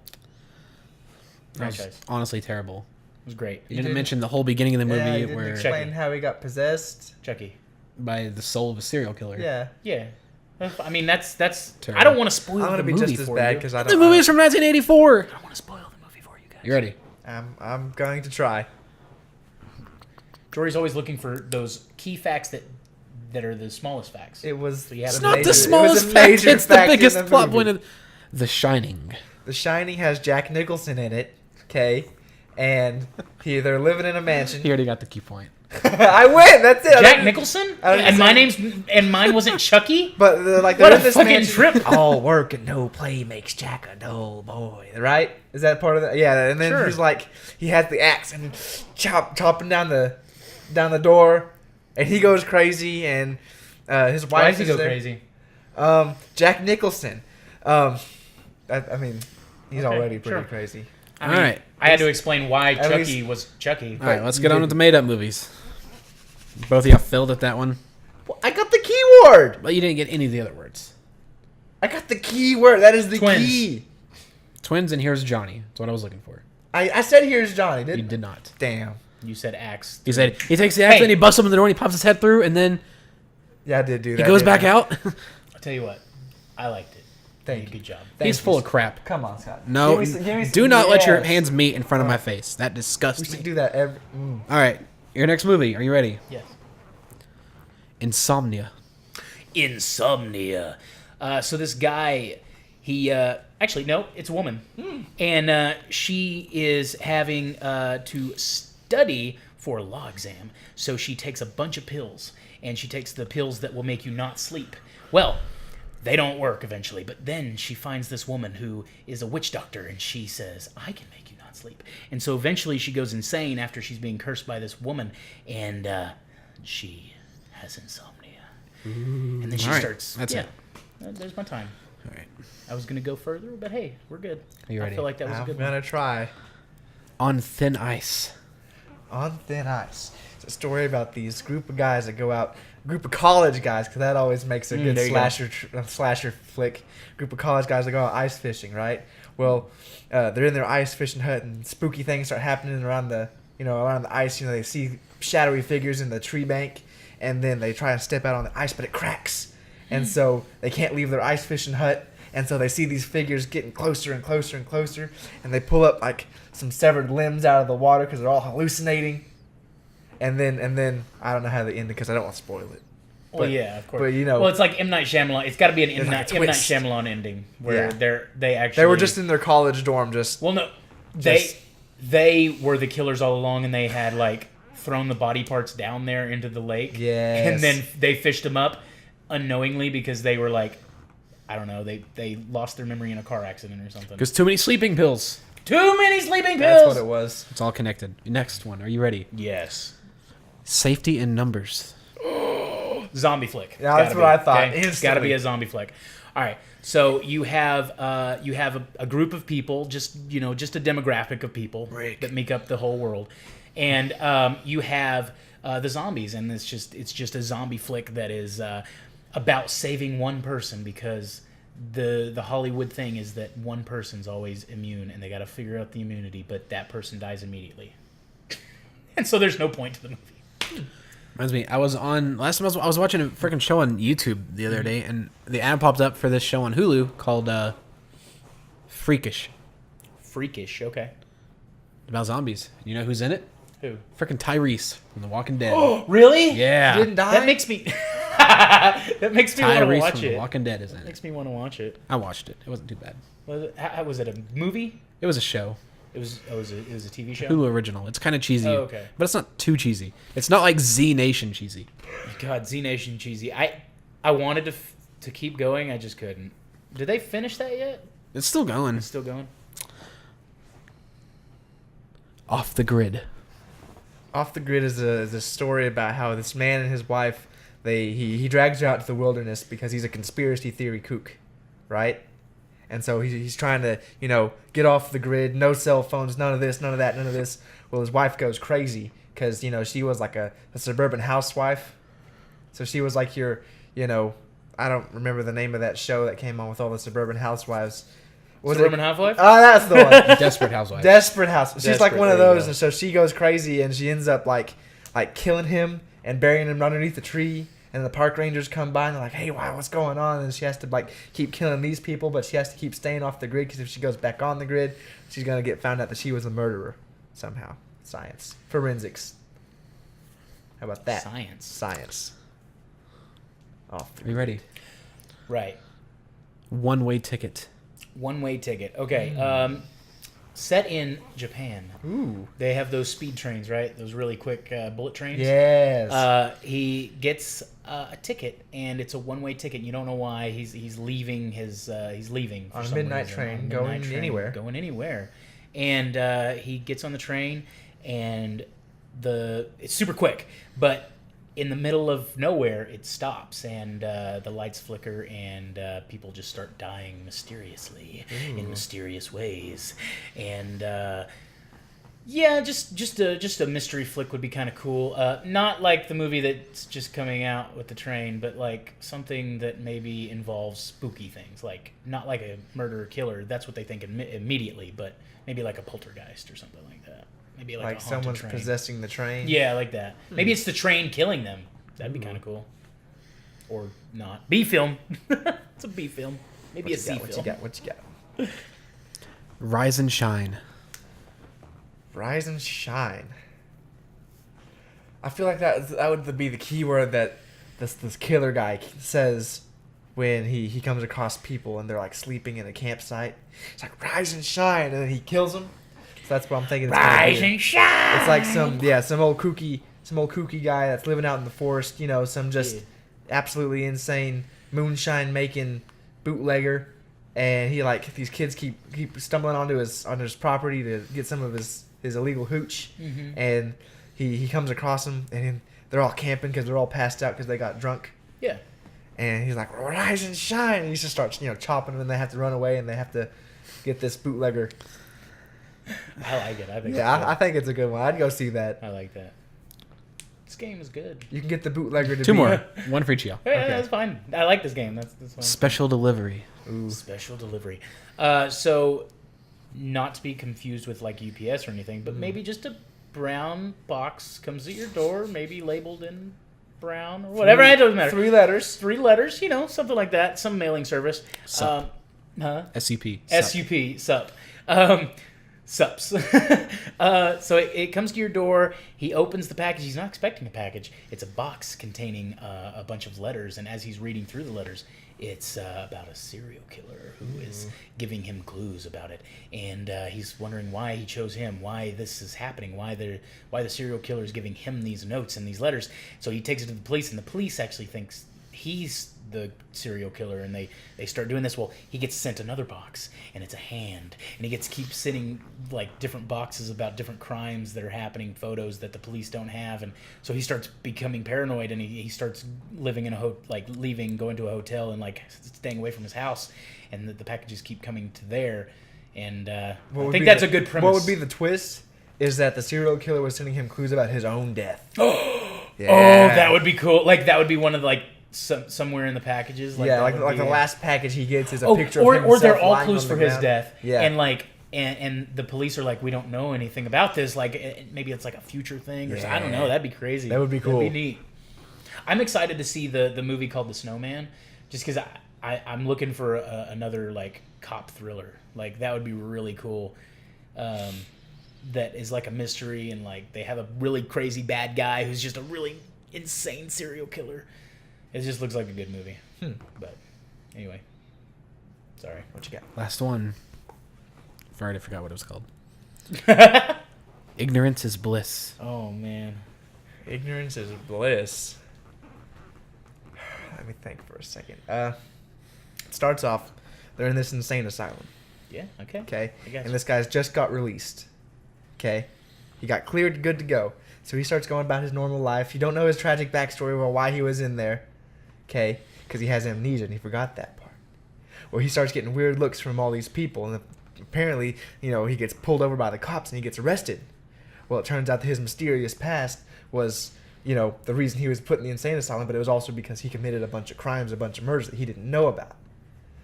[SPEAKER 3] That was
[SPEAKER 1] Franchise.
[SPEAKER 3] honestly terrible.
[SPEAKER 1] It was great.
[SPEAKER 3] You didn't mention the whole beginning of the movie
[SPEAKER 2] Yeah, you didn't
[SPEAKER 3] where
[SPEAKER 2] explain how he got possessed.
[SPEAKER 1] Chucky.
[SPEAKER 3] by the soul of a serial killer.
[SPEAKER 2] Yeah.
[SPEAKER 1] Yeah. I mean, that's.
[SPEAKER 3] Terrible.
[SPEAKER 1] I don't want to spoil
[SPEAKER 2] I'm
[SPEAKER 1] the
[SPEAKER 2] gonna be
[SPEAKER 1] movie
[SPEAKER 2] just as
[SPEAKER 1] for
[SPEAKER 2] bad
[SPEAKER 1] you.
[SPEAKER 2] because I
[SPEAKER 3] The
[SPEAKER 2] don't.
[SPEAKER 3] movie is from 1984.
[SPEAKER 1] I don't want to spoil the movie for you guys.
[SPEAKER 3] You ready?
[SPEAKER 2] I'm going to try.
[SPEAKER 1] Jory's always looking for those key facts that are the smallest facts.
[SPEAKER 2] It was.
[SPEAKER 1] So you have
[SPEAKER 3] It's
[SPEAKER 1] a
[SPEAKER 3] not
[SPEAKER 1] major-
[SPEAKER 3] the
[SPEAKER 2] it was a
[SPEAKER 3] smallest fact.
[SPEAKER 2] major
[SPEAKER 3] It's the
[SPEAKER 2] fact in
[SPEAKER 3] biggest
[SPEAKER 2] the
[SPEAKER 3] plot
[SPEAKER 2] movie.
[SPEAKER 3] point of The Shining.
[SPEAKER 2] The Shining has Jack Nicholson in it. Okay. And they're living in a mansion.
[SPEAKER 3] He already got the key point.
[SPEAKER 2] I win. That's it.
[SPEAKER 1] Jack Nicholson?
[SPEAKER 2] I don't
[SPEAKER 1] And
[SPEAKER 2] even
[SPEAKER 1] and mine wasn't Chucky?
[SPEAKER 2] But they're like
[SPEAKER 1] What
[SPEAKER 2] they're
[SPEAKER 1] a
[SPEAKER 2] in this
[SPEAKER 1] fucking
[SPEAKER 2] mansion.
[SPEAKER 1] trip.
[SPEAKER 2] All work and no play makes Jack a dull boy. Right? Is that part of the? Yeah. And then
[SPEAKER 1] Sure.
[SPEAKER 2] he's like, he has the axe and chopping down the door, and he goes crazy, and his wife
[SPEAKER 1] Why does he
[SPEAKER 2] is
[SPEAKER 1] go
[SPEAKER 2] there.
[SPEAKER 1] crazy?
[SPEAKER 2] Jack Nicholson. I mean, he's
[SPEAKER 1] Okay,
[SPEAKER 2] already pretty
[SPEAKER 1] sure.
[SPEAKER 2] crazy.
[SPEAKER 1] I mean,
[SPEAKER 3] All right.
[SPEAKER 1] I had to explain why
[SPEAKER 2] At
[SPEAKER 1] Chucky
[SPEAKER 2] least-
[SPEAKER 1] was Chucky.
[SPEAKER 3] All right, let's
[SPEAKER 2] you
[SPEAKER 3] get on
[SPEAKER 2] did-
[SPEAKER 3] with the made-up movies. Both of y'all failed at that one,
[SPEAKER 2] Well, I got the keyword.
[SPEAKER 3] but you didn't get any of the other words.
[SPEAKER 2] I got the keyword. That is the
[SPEAKER 1] Twins.
[SPEAKER 2] key.
[SPEAKER 3] Twins and Here's Johnny. That's what I was looking for.
[SPEAKER 2] I said here's Johnny.
[SPEAKER 3] You
[SPEAKER 2] Didn't?
[SPEAKER 3] did not.
[SPEAKER 2] Damn.
[SPEAKER 1] You said axe.
[SPEAKER 3] He said he takes the axe
[SPEAKER 1] Hey.
[SPEAKER 3] and he busts him in the door and he pops his head through and then
[SPEAKER 2] Yeah, I did do
[SPEAKER 3] he
[SPEAKER 2] that.
[SPEAKER 3] goes
[SPEAKER 2] didn't
[SPEAKER 3] back
[SPEAKER 2] I?
[SPEAKER 3] out.
[SPEAKER 1] I'll tell you what. I liked it.
[SPEAKER 2] Thank you.
[SPEAKER 1] Good job.
[SPEAKER 3] He's full of crap.
[SPEAKER 2] Come on, Scott.
[SPEAKER 3] No,
[SPEAKER 2] Give me
[SPEAKER 3] do
[SPEAKER 2] some-
[SPEAKER 3] not let your
[SPEAKER 2] yes.
[SPEAKER 3] hands meet in front of my
[SPEAKER 2] Oh.
[SPEAKER 3] face. That
[SPEAKER 2] We
[SPEAKER 3] disgusts
[SPEAKER 2] should
[SPEAKER 3] me.
[SPEAKER 2] do that every.
[SPEAKER 3] All right, your next movie. Are you ready?
[SPEAKER 1] Yes.
[SPEAKER 3] Insomnia.
[SPEAKER 1] Insomnia. So this guy, he actually no, it's a woman, and she is having to study for a law exam. So she takes a bunch of pills, and she takes the pills that will make you not sleep. Well, they don't work eventually, but then she finds this woman who is a witch doctor, and she says, "I can make you not sleep." And so eventually she goes insane after she's being cursed by this woman, and she has insomnia. And then she
[SPEAKER 3] All right,
[SPEAKER 1] starts.
[SPEAKER 3] that's it.
[SPEAKER 1] There's my time.
[SPEAKER 3] All right.
[SPEAKER 1] I was gonna go further, but hey, we're good.
[SPEAKER 3] Are you ready?
[SPEAKER 1] I feel like that was a
[SPEAKER 2] I'm
[SPEAKER 1] good one.
[SPEAKER 2] gonna try.
[SPEAKER 3] On Thin Ice.
[SPEAKER 2] on thin ice. It's a story about these group of guys that go out, group of college guys, because that always makes a good slasher flick. Group of college guys that go out ice fishing, right? Well, they're in their ice fishing hut, and spooky things start happening around the ice. They see shadowy figures in the tree bank, and then they try to step out on the ice, but it cracks, and so they can't leave their ice fishing hut. And so they see these figures getting closer and closer and closer, and they pull up like some severed limbs out of the water because they're all hallucinating. And then I don't know how they end it because I don't want to spoil it.
[SPEAKER 1] Well, yeah, of course.
[SPEAKER 2] But
[SPEAKER 1] well, it's like M. Night Shyamalan. It's got to be an M. Night
[SPEAKER 2] twist.
[SPEAKER 1] Shyamalan ending where they actually
[SPEAKER 2] they were just in their college dorm.
[SPEAKER 1] They were the killers all along, and they had like thrown the body parts down there into the lake.
[SPEAKER 2] Yes.
[SPEAKER 1] And then they fished them up unknowingly because they were like, I don't know, they lost their memory in a car accident or something.
[SPEAKER 3] Because too many sleeping pills.
[SPEAKER 1] Too many sleeping pills!
[SPEAKER 2] That's what it was.
[SPEAKER 3] It's all connected. Next one. Are you ready?
[SPEAKER 1] Yes.
[SPEAKER 3] Safety in numbers.
[SPEAKER 1] Zombie flick.
[SPEAKER 2] Yeah, that's what I thought.
[SPEAKER 1] Okay? It's got to be a zombie flick. All right. So you have a group of people, just a demographic of people that make up the whole world, and you have the zombies, and it's just a zombie flick that is about saving one person because the Hollywood thing is that one person's always immune, and they got to figure out the immunity, but that person dies immediately, and so there's no point to the movie.
[SPEAKER 3] Reminds me, I was watching a freaking show on YouTube the other day, and the ad popped up for this show on Hulu called Freakish.
[SPEAKER 1] Freakish, okay.
[SPEAKER 3] About zombies. You know who's in it?
[SPEAKER 1] Who?
[SPEAKER 3] Freaking Tyrese from The Walking Dead.
[SPEAKER 1] Oh, really?
[SPEAKER 3] Yeah.
[SPEAKER 2] He didn't die?
[SPEAKER 1] That makes me want to watch
[SPEAKER 3] from The
[SPEAKER 1] it.
[SPEAKER 3] Walking Dead is in it.
[SPEAKER 1] Makes me want to watch it.
[SPEAKER 3] I watched it. It wasn't too bad.
[SPEAKER 1] Was it a movie?
[SPEAKER 3] It was a show.
[SPEAKER 1] It was a TV show.
[SPEAKER 3] Hulu original. It's kind of cheesy.
[SPEAKER 1] Oh, okay.
[SPEAKER 3] But it's not too cheesy. It's not like Z Nation cheesy.
[SPEAKER 1] God, Z Nation cheesy. I wanted to keep going. I just couldn't. Did they finish that yet?
[SPEAKER 3] It's still going.
[SPEAKER 1] It's still going.
[SPEAKER 3] Off the Grid.
[SPEAKER 2] Off the Grid is a story about how this man and his wife, he drags her out to the wilderness because he's a conspiracy theory kook, right? And so he's trying to, get off the grid, no cell phones, none of this, none of that, none of this. Well, his wife goes crazy because, she was like a suburban housewife. So she was like your, I don't remember the name of that show that came on with all the suburban housewives.
[SPEAKER 1] Suburban Housewife?
[SPEAKER 2] Oh, that's the one.
[SPEAKER 3] Desperate Housewives.
[SPEAKER 2] Desperate Housewives. She's like one of those,
[SPEAKER 1] go.
[SPEAKER 2] and so she goes crazy, and she ends up like killing him and burying him underneath the tree. And the park rangers come by and they're like, "Hey, wow, what's going on?" And she has to keep killing these people, but she has to keep staying off the grid because if she goes back on the grid, she's gonna get found out that she was a murderer somehow. Science, forensics. How about that? Science. Off.
[SPEAKER 3] Are you ready?
[SPEAKER 1] Right.
[SPEAKER 3] One-way ticket.
[SPEAKER 1] One-way ticket. Okay. Set in Japan.
[SPEAKER 2] Ooh.
[SPEAKER 1] They have those speed trains, right? Those really quick bullet trains.
[SPEAKER 2] Yes.
[SPEAKER 1] He gets a ticket, and it's a one-way ticket. You don't know why. He's leaving he's leaving for
[SPEAKER 2] on a
[SPEAKER 1] some
[SPEAKER 2] midnight
[SPEAKER 1] reason.
[SPEAKER 2] train,
[SPEAKER 1] On a
[SPEAKER 2] going
[SPEAKER 1] midnight train,
[SPEAKER 2] anywhere.
[SPEAKER 1] Going anywhere, and he gets on the train, and it's super quick, but in the middle of nowhere, it stops, and the lights flicker, and people just start dying mysteriously in mysterious ways. And just a mystery flick would be kind of cool. Not like the movie that's just coming out with the train, but like something that maybe involves spooky things, like not like a murderer killer. That's what they think immediately, but maybe like a poltergeist or something like that. Maybe like a haunted
[SPEAKER 2] someone's
[SPEAKER 1] train.
[SPEAKER 2] possessing the train.
[SPEAKER 1] Yeah, like that. Maybe it's the train killing them. That'd be kind of cool. Or not. B film. It's a B film. Maybe a C film.
[SPEAKER 2] What you got?
[SPEAKER 3] Rise and Shine.
[SPEAKER 2] Rise and shine. I feel like that would be the key word that this killer guy says when he comes across people and they're like sleeping in a campsite. It's like rise and shine, and then he kills them. So that's what I'm thinking.
[SPEAKER 1] Rise and shine.
[SPEAKER 2] It's like some old kooky guy that's living out in the forest. Some just absolutely insane moonshine making bootlegger, and these kids keep stumbling onto his property to get some of his illegal hooch, and he comes across them, and they're all camping because they're all passed out because they got drunk.
[SPEAKER 1] Yeah.
[SPEAKER 2] And he's like, rise and shine, and he just starts chopping them, and they have to run away, and they have to get this bootlegger.
[SPEAKER 1] I like it. I think.
[SPEAKER 2] Yeah, I think it's a good one. I'd go see that.
[SPEAKER 1] I like that. This game is good.
[SPEAKER 2] You can get the bootlegger to
[SPEAKER 3] Two
[SPEAKER 2] be-
[SPEAKER 3] more. One for each of y'all.
[SPEAKER 1] Yeah,
[SPEAKER 2] Okay.
[SPEAKER 1] that's fine. I like this game. That's fine.
[SPEAKER 3] Special delivery.
[SPEAKER 2] Ooh.
[SPEAKER 1] Special delivery. So, not to be confused with like UPS or anything, but maybe just a brown box comes at your door, maybe labeled in brown or whatever. It doesn't matter.
[SPEAKER 2] 3 letters.
[SPEAKER 1] 3 letters, something like that. Some mailing service.
[SPEAKER 3] Sup. SUP.
[SPEAKER 1] SUP, sup. Sups. So it comes to your door. He opens the package. He's not expecting a package. It's a box containing a bunch of letters. And as he's reading through the letters, it's about a serial killer who is giving him clues about it. And he's wondering why he chose him, why this is happening, why the serial killer is giving him these notes and these letters. So he takes it to the police, and the police actually thinks he's the serial killer, and they start doing this. Well, he gets sent another box, and it's a hand, and he gets to keep sending like different boxes about different crimes that are happening, photos that the police don't have, and so he starts becoming paranoid, and he starts living in going to a hotel and like staying away from his house, and the packages keep coming to there, and I think that's a good premise.
[SPEAKER 2] What would be the twist is that the serial killer was sending him clues about his own death.
[SPEAKER 1] Yeah. Oh, that would be cool. Like that would be one of the somewhere in the packages.
[SPEAKER 2] Like the last package he gets is a picture of himself
[SPEAKER 1] or they're all
[SPEAKER 2] lying
[SPEAKER 1] clues
[SPEAKER 2] on
[SPEAKER 1] for
[SPEAKER 2] the
[SPEAKER 1] his
[SPEAKER 2] ground.
[SPEAKER 1] death.
[SPEAKER 2] Yeah.
[SPEAKER 1] And the police are like, we don't know anything about this. Like maybe it's like a future thing or something. I don't know. That'd be crazy.
[SPEAKER 2] That would be cool.
[SPEAKER 1] That'd be neat. I'm excited to see the movie called The Snowman, just because I'm looking for another like cop thriller. Like that would be really cool. That is like a mystery, and like they have a really crazy bad guy who's just a really insane serial killer. It just looks like a good movie. But anyway, sorry.
[SPEAKER 2] What you got?
[SPEAKER 3] Last one. I already forgot what it was called. Ignorance is bliss.
[SPEAKER 1] Oh man.
[SPEAKER 2] Ignorance is bliss. Let me think for a second. It starts off, they're in this insane asylum.
[SPEAKER 1] Yeah. Okay.
[SPEAKER 2] Okay.
[SPEAKER 1] I got you.
[SPEAKER 2] And this guy's just got released. Okay. He got cleared, good to go. So he starts going about his normal life. You don't know his tragic backstory or why he was in there. Okay. Because he has amnesia and he forgot that part. Well, he starts getting weird looks from all these people. And apparently, he gets pulled over by the cops and he gets arrested. Well, it turns out that his mysterious past was, the reason he was put in the insane asylum, but it was also because he committed a bunch of crimes, a bunch of murders that he didn't know about.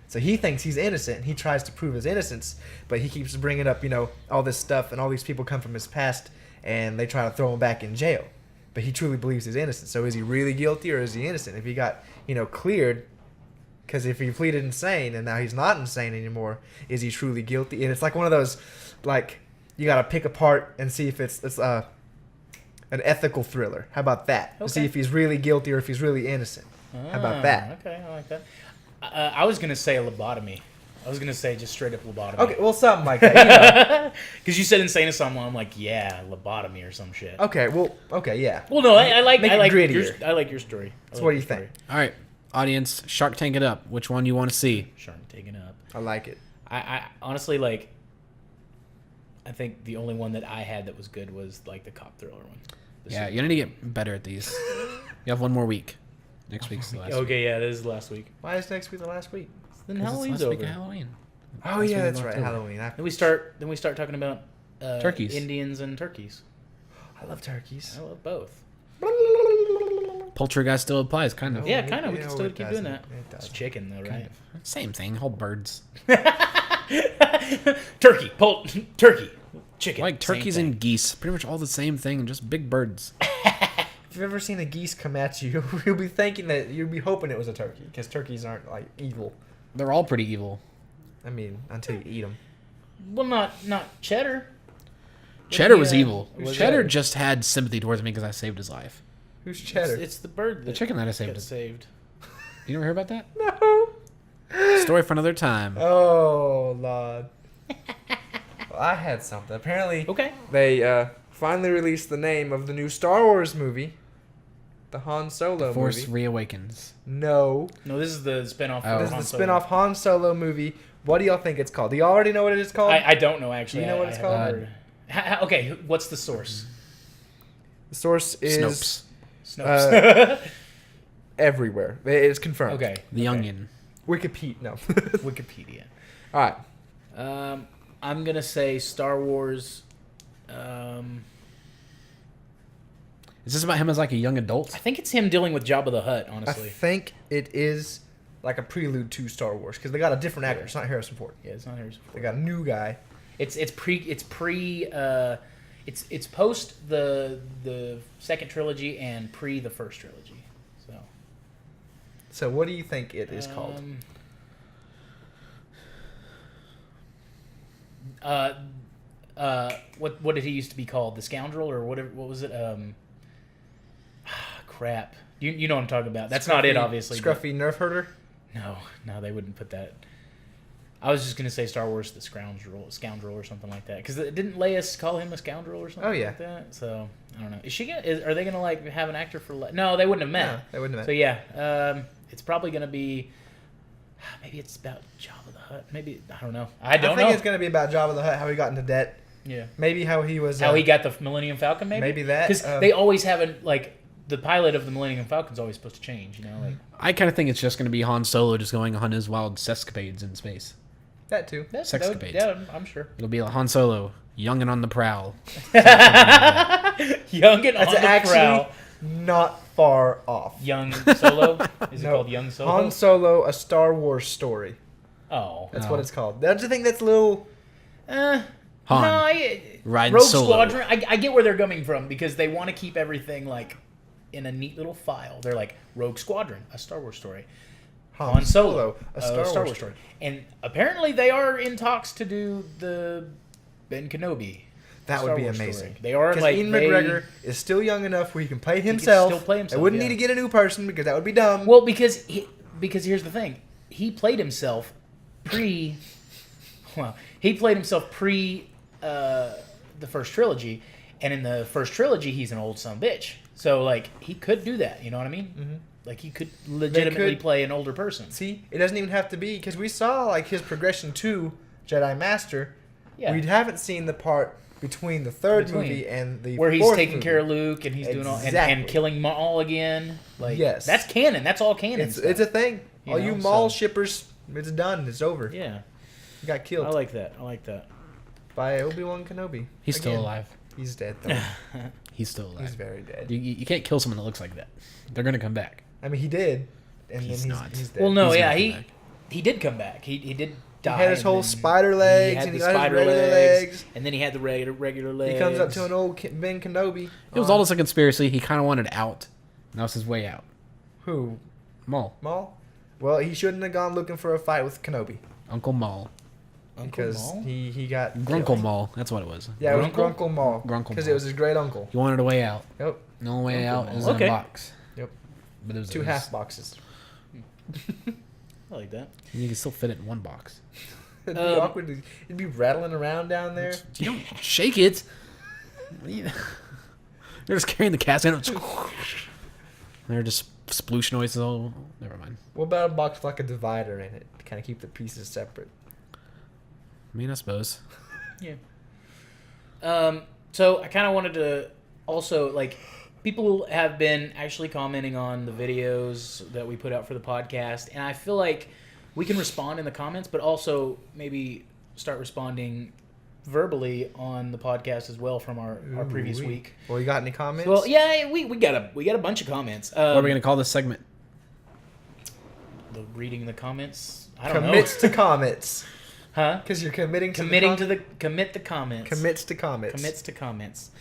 [SPEAKER 2] So he thinks he's innocent, and he tries to prove his innocence, but he keeps bringing up, all this stuff, and all these people come from his past, and they try to throw him back in jail. But he truly believes he's innocent. So is he really guilty, or is he innocent? If he got, cleared, because if he pleaded insane, and now he's not insane anymore, is he truly guilty? And it's like one of those, you got to pick apart and see if it's an ethical thriller. How about that?
[SPEAKER 1] Okay.
[SPEAKER 2] To see if he's really guilty or if he's really innocent. How about that?
[SPEAKER 1] Okay, I like that. I was gonna say a lobotomy. I was gonna say just straight up lobotomy.
[SPEAKER 2] Okay, well, something like that.
[SPEAKER 1] Because you said insane asylum, I'm like, yeah, lobotomy or some shit.
[SPEAKER 2] Okay, yeah.
[SPEAKER 1] Well, no, I like
[SPEAKER 2] Make it grittier.
[SPEAKER 1] I like your story.
[SPEAKER 2] So what do you think?
[SPEAKER 3] All right, audience, Shark Tank it up. Which one you want to see?
[SPEAKER 1] Shark taking up.
[SPEAKER 2] I like it.
[SPEAKER 1] I honestly I think the only one that I had that was good was like the cop thriller one.
[SPEAKER 3] Yeah, you need to get better at these. You have one more week. Next week's the last week.
[SPEAKER 1] Okay, yeah, this is last week.
[SPEAKER 2] Why is next week the last week?
[SPEAKER 1] Then
[SPEAKER 3] 'Cause it's
[SPEAKER 1] Halloween's
[SPEAKER 3] last week
[SPEAKER 1] over.
[SPEAKER 3] of Halloween.
[SPEAKER 2] Oh,
[SPEAKER 3] Last week
[SPEAKER 2] yeah,
[SPEAKER 3] of
[SPEAKER 2] that's right.
[SPEAKER 3] October.
[SPEAKER 2] Halloween.
[SPEAKER 1] Then we start talking about
[SPEAKER 3] Turkeys.
[SPEAKER 1] Indians and turkeys.
[SPEAKER 2] I love turkeys.
[SPEAKER 1] I love both.
[SPEAKER 3] Poltergeist still applies, kind of.
[SPEAKER 1] Yeah, kind of. We can
[SPEAKER 2] No,
[SPEAKER 1] still
[SPEAKER 2] it
[SPEAKER 1] keep doing that.
[SPEAKER 2] doesn't. It
[SPEAKER 1] It's
[SPEAKER 2] doesn't.
[SPEAKER 1] chicken though, right?
[SPEAKER 3] Same thing. Whole birds.
[SPEAKER 1] Turkey, turkey, chicken.
[SPEAKER 3] Like turkeys
[SPEAKER 1] Same thing.
[SPEAKER 3] and geese. Pretty much all the same thing, just big birds.
[SPEAKER 2] If you've ever seen a geese come at you, you'll be thinking that you'll be hoping it was a turkey because turkeys aren't evil.
[SPEAKER 3] They're all pretty evil.
[SPEAKER 2] I mean, until you eat them.
[SPEAKER 1] Well, not cheddar.
[SPEAKER 3] Cheddar was evil.
[SPEAKER 1] was
[SPEAKER 3] Cheddar
[SPEAKER 1] it?
[SPEAKER 3] just had sympathy towards me because I saved his life.
[SPEAKER 2] Who's cheddar?
[SPEAKER 1] It's the bird.
[SPEAKER 3] The chicken that I saved.
[SPEAKER 1] got saved.
[SPEAKER 3] You never heard about that?
[SPEAKER 2] No.
[SPEAKER 3] Story for another time.
[SPEAKER 2] Oh, Lord. Well, I had something. Apparently,
[SPEAKER 1] Okay.
[SPEAKER 2] they finally released the name of the new Star Wars movie. The Han Solo
[SPEAKER 3] Force
[SPEAKER 2] movie.
[SPEAKER 3] reawakens.
[SPEAKER 2] No.
[SPEAKER 1] No, this is the spinoff.
[SPEAKER 3] Oh.
[SPEAKER 1] of
[SPEAKER 2] This is
[SPEAKER 1] Han
[SPEAKER 2] the
[SPEAKER 1] Solo.
[SPEAKER 2] spin-off Han Solo movie. What do y'all think it's called? Do y'all already know what it is called?
[SPEAKER 1] I don't know actually.
[SPEAKER 2] Do you know what it's
[SPEAKER 1] I haven't
[SPEAKER 2] called?
[SPEAKER 1] heard. Okay, what's the source?
[SPEAKER 2] The source is
[SPEAKER 3] Snopes.
[SPEAKER 1] Snopes.
[SPEAKER 2] everywhere. It's confirmed.
[SPEAKER 1] okay.
[SPEAKER 3] The
[SPEAKER 1] okay.
[SPEAKER 3] Onion.
[SPEAKER 2] Wikipedia. No.
[SPEAKER 1] Wikipedia.
[SPEAKER 2] All right.
[SPEAKER 1] I'm gonna say Star Wars.
[SPEAKER 3] Is this about him as like a young adult?
[SPEAKER 1] I think it's him dealing with Jabba the Hutt.
[SPEAKER 2] I
[SPEAKER 1] Honestly,
[SPEAKER 2] think it is like a prelude to Star Wars because they got a different actor. It's not Harrison Ford.
[SPEAKER 1] yeah, it's not Harrison
[SPEAKER 2] They
[SPEAKER 1] Ford.
[SPEAKER 2] got a new guy.
[SPEAKER 1] It's post the second trilogy and pre the first trilogy.
[SPEAKER 2] So what do you think it is called?
[SPEAKER 1] What did he used to be called? The Scoundrel or whatever? What was it? Crap. You know what I'm talking about. That's not it, obviously. but-
[SPEAKER 2] Scruffy Nerf herder.
[SPEAKER 1] No, they wouldn't put that. I was just gonna say Star Wars the Scoundrel or something like that. Because didn't Leia call him a scoundrel or something?
[SPEAKER 2] Oh, yeah.
[SPEAKER 1] Like that. So I don't know. Are they gonna like have an actor for? No, they wouldn't have met.
[SPEAKER 2] No, they wouldn't have
[SPEAKER 1] So
[SPEAKER 2] met.
[SPEAKER 1] yeah, it's probably gonna be. Maybe it's about Jabba the Hutt. Maybe I don't know. I don't
[SPEAKER 2] think
[SPEAKER 1] know.
[SPEAKER 2] it's gonna be about Jabba the Hutt, how he got into debt.
[SPEAKER 1] Yeah.
[SPEAKER 2] Maybe how he was.
[SPEAKER 1] How he got the Millennium Falcon,
[SPEAKER 2] Maybe that,
[SPEAKER 1] because they always have the pilot of the Millennium Falcon's always supposed to change. You know, like
[SPEAKER 3] I kind of think it's just going to be Han Solo just going on his wild sescapades in space.
[SPEAKER 2] that too.
[SPEAKER 3] Sexcapades.
[SPEAKER 1] Yeah, I'm sure.
[SPEAKER 3] It'll be like Han Solo, young and on the prowl.
[SPEAKER 1] Young and
[SPEAKER 2] That's
[SPEAKER 1] on the
[SPEAKER 2] actually
[SPEAKER 1] prowl.
[SPEAKER 2] not far off.
[SPEAKER 1] Young Solo. Is it
[SPEAKER 2] No,
[SPEAKER 1] called Young Solo?
[SPEAKER 2] Han Solo, a Star Wars story.
[SPEAKER 1] Oh.
[SPEAKER 2] That's
[SPEAKER 3] No.
[SPEAKER 2] what it's called. Don't you think that's a little?
[SPEAKER 3] Han, riding
[SPEAKER 1] Rogue
[SPEAKER 3] solo.
[SPEAKER 1] Squadron. I get where they're coming from because they want to keep everything like in a neat little file. They're like Rogue Squadron, a Star Wars story. Han Solo,
[SPEAKER 2] a
[SPEAKER 1] Star Wars story. And apparently they are in talks to do the Ben Kenobi.
[SPEAKER 2] That
[SPEAKER 1] Star
[SPEAKER 2] would be
[SPEAKER 1] Wars
[SPEAKER 2] amazing.
[SPEAKER 1] story. They are
[SPEAKER 2] Because
[SPEAKER 1] like
[SPEAKER 2] Ian
[SPEAKER 1] they-
[SPEAKER 2] McGregor is still young enough where he can play
[SPEAKER 1] can
[SPEAKER 2] himself.
[SPEAKER 1] still play himself,
[SPEAKER 2] They wouldn't
[SPEAKER 1] yeah.
[SPEAKER 2] need to get a new person because that would be dumb.
[SPEAKER 1] Well, because here's the thing. He played himself pre the first trilogy, and in the first trilogy he's an old son bitch. So like he could do that, you know what I mean?
[SPEAKER 2] Mm-hmm.
[SPEAKER 1] Like he could legitimately play an older person.
[SPEAKER 2] See, it doesn't even have to be because we saw like his progression to Jedi Master.
[SPEAKER 1] Yeah.
[SPEAKER 2] We haven't seen the part between the third movie and the
[SPEAKER 1] where he's
[SPEAKER 2] fourth
[SPEAKER 1] taking
[SPEAKER 2] movie.
[SPEAKER 1] care of Luke and he's doing all and
[SPEAKER 2] Exactly.
[SPEAKER 1] killing Maul again. Like
[SPEAKER 2] Yes.
[SPEAKER 1] that's canon. That's all canon.
[SPEAKER 2] It's
[SPEAKER 1] stuff.
[SPEAKER 2] a thing.
[SPEAKER 1] You
[SPEAKER 2] All
[SPEAKER 1] know,
[SPEAKER 2] you Maul
[SPEAKER 1] so-
[SPEAKER 2] shippers, it's done. It's over.
[SPEAKER 1] Yeah.
[SPEAKER 2] He got killed
[SPEAKER 1] I like that.
[SPEAKER 2] by Obi-Wan Kenobi.
[SPEAKER 3] He's still
[SPEAKER 2] Again.
[SPEAKER 3] alive.
[SPEAKER 2] He's dead though.
[SPEAKER 3] He's still alive.
[SPEAKER 2] He's very dead.
[SPEAKER 3] You can't kill someone that looks like that. They're going to come back.
[SPEAKER 2] I mean, he did, and
[SPEAKER 3] He's
[SPEAKER 2] then
[SPEAKER 3] not.
[SPEAKER 2] he's dead.
[SPEAKER 1] Well, no,
[SPEAKER 3] He's
[SPEAKER 1] yeah,
[SPEAKER 3] gonna come back.
[SPEAKER 1] he did come back. He did
[SPEAKER 2] he
[SPEAKER 1] die.
[SPEAKER 2] had his
[SPEAKER 1] and
[SPEAKER 2] whole
[SPEAKER 1] then
[SPEAKER 2] spider legs,
[SPEAKER 1] had
[SPEAKER 2] and he
[SPEAKER 1] the
[SPEAKER 2] got his
[SPEAKER 1] spider
[SPEAKER 2] regular
[SPEAKER 1] legs,
[SPEAKER 2] legs.
[SPEAKER 1] and then he had the regular legs.
[SPEAKER 2] He comes up to an old Ben Kenobi.
[SPEAKER 3] It was all just a conspiracy. He kind of wanted out. That was his way out.
[SPEAKER 2] Who?
[SPEAKER 3] Maul.
[SPEAKER 2] Maul? Well, he shouldn't have gone looking for a fight with Kenobi.
[SPEAKER 3] Uncle Maul.
[SPEAKER 1] Uncle
[SPEAKER 2] Because
[SPEAKER 1] Maul?
[SPEAKER 2] he got
[SPEAKER 3] Grunkle
[SPEAKER 2] killed.
[SPEAKER 3] Maul. That's what it was.
[SPEAKER 2] Yeah, it was
[SPEAKER 1] Grunkle?
[SPEAKER 2] Grunkle Maul.
[SPEAKER 3] Grunkle
[SPEAKER 2] Because
[SPEAKER 3] Maul.
[SPEAKER 2] it was his great uncle.
[SPEAKER 3] He wanted a way out.
[SPEAKER 2] Yep.
[SPEAKER 3] The only way
[SPEAKER 1] Grunkle
[SPEAKER 3] out
[SPEAKER 1] Maul.
[SPEAKER 3] is in
[SPEAKER 1] Okay.
[SPEAKER 3] a box.
[SPEAKER 2] Yep.
[SPEAKER 3] But it was
[SPEAKER 2] Two half boxes.
[SPEAKER 1] I like that.
[SPEAKER 3] You can still fit it in one box.
[SPEAKER 2] It'd be awkward. It'd be rattling around down there.
[SPEAKER 3] You don't shake it. They're just carrying the casket. They're just sploosh noises. All never mind.
[SPEAKER 2] What about a box with like a divider in it to kind of keep the pieces separate?
[SPEAKER 3] I mean, I suppose.
[SPEAKER 1] Yeah. So I kind of wanted to also like people have been actually commenting on the videos that we put out for the podcast, and I feel like we can respond in the comments, but also maybe start responding verbally on the podcast as well from our previous
[SPEAKER 2] Ooh-wee.
[SPEAKER 1] week.
[SPEAKER 2] Well, you got any comments?
[SPEAKER 1] Well, yeah, we got a bunch of comments.
[SPEAKER 3] What are we gonna call this segment?
[SPEAKER 1] The reading the comments. I don't
[SPEAKER 2] Commits
[SPEAKER 1] know.
[SPEAKER 2] to comments.
[SPEAKER 1] Huh?
[SPEAKER 2] Because you're committing to
[SPEAKER 1] Committing
[SPEAKER 2] the
[SPEAKER 1] to the commit the comments.
[SPEAKER 2] commits to comments.
[SPEAKER 1] Commits to comments.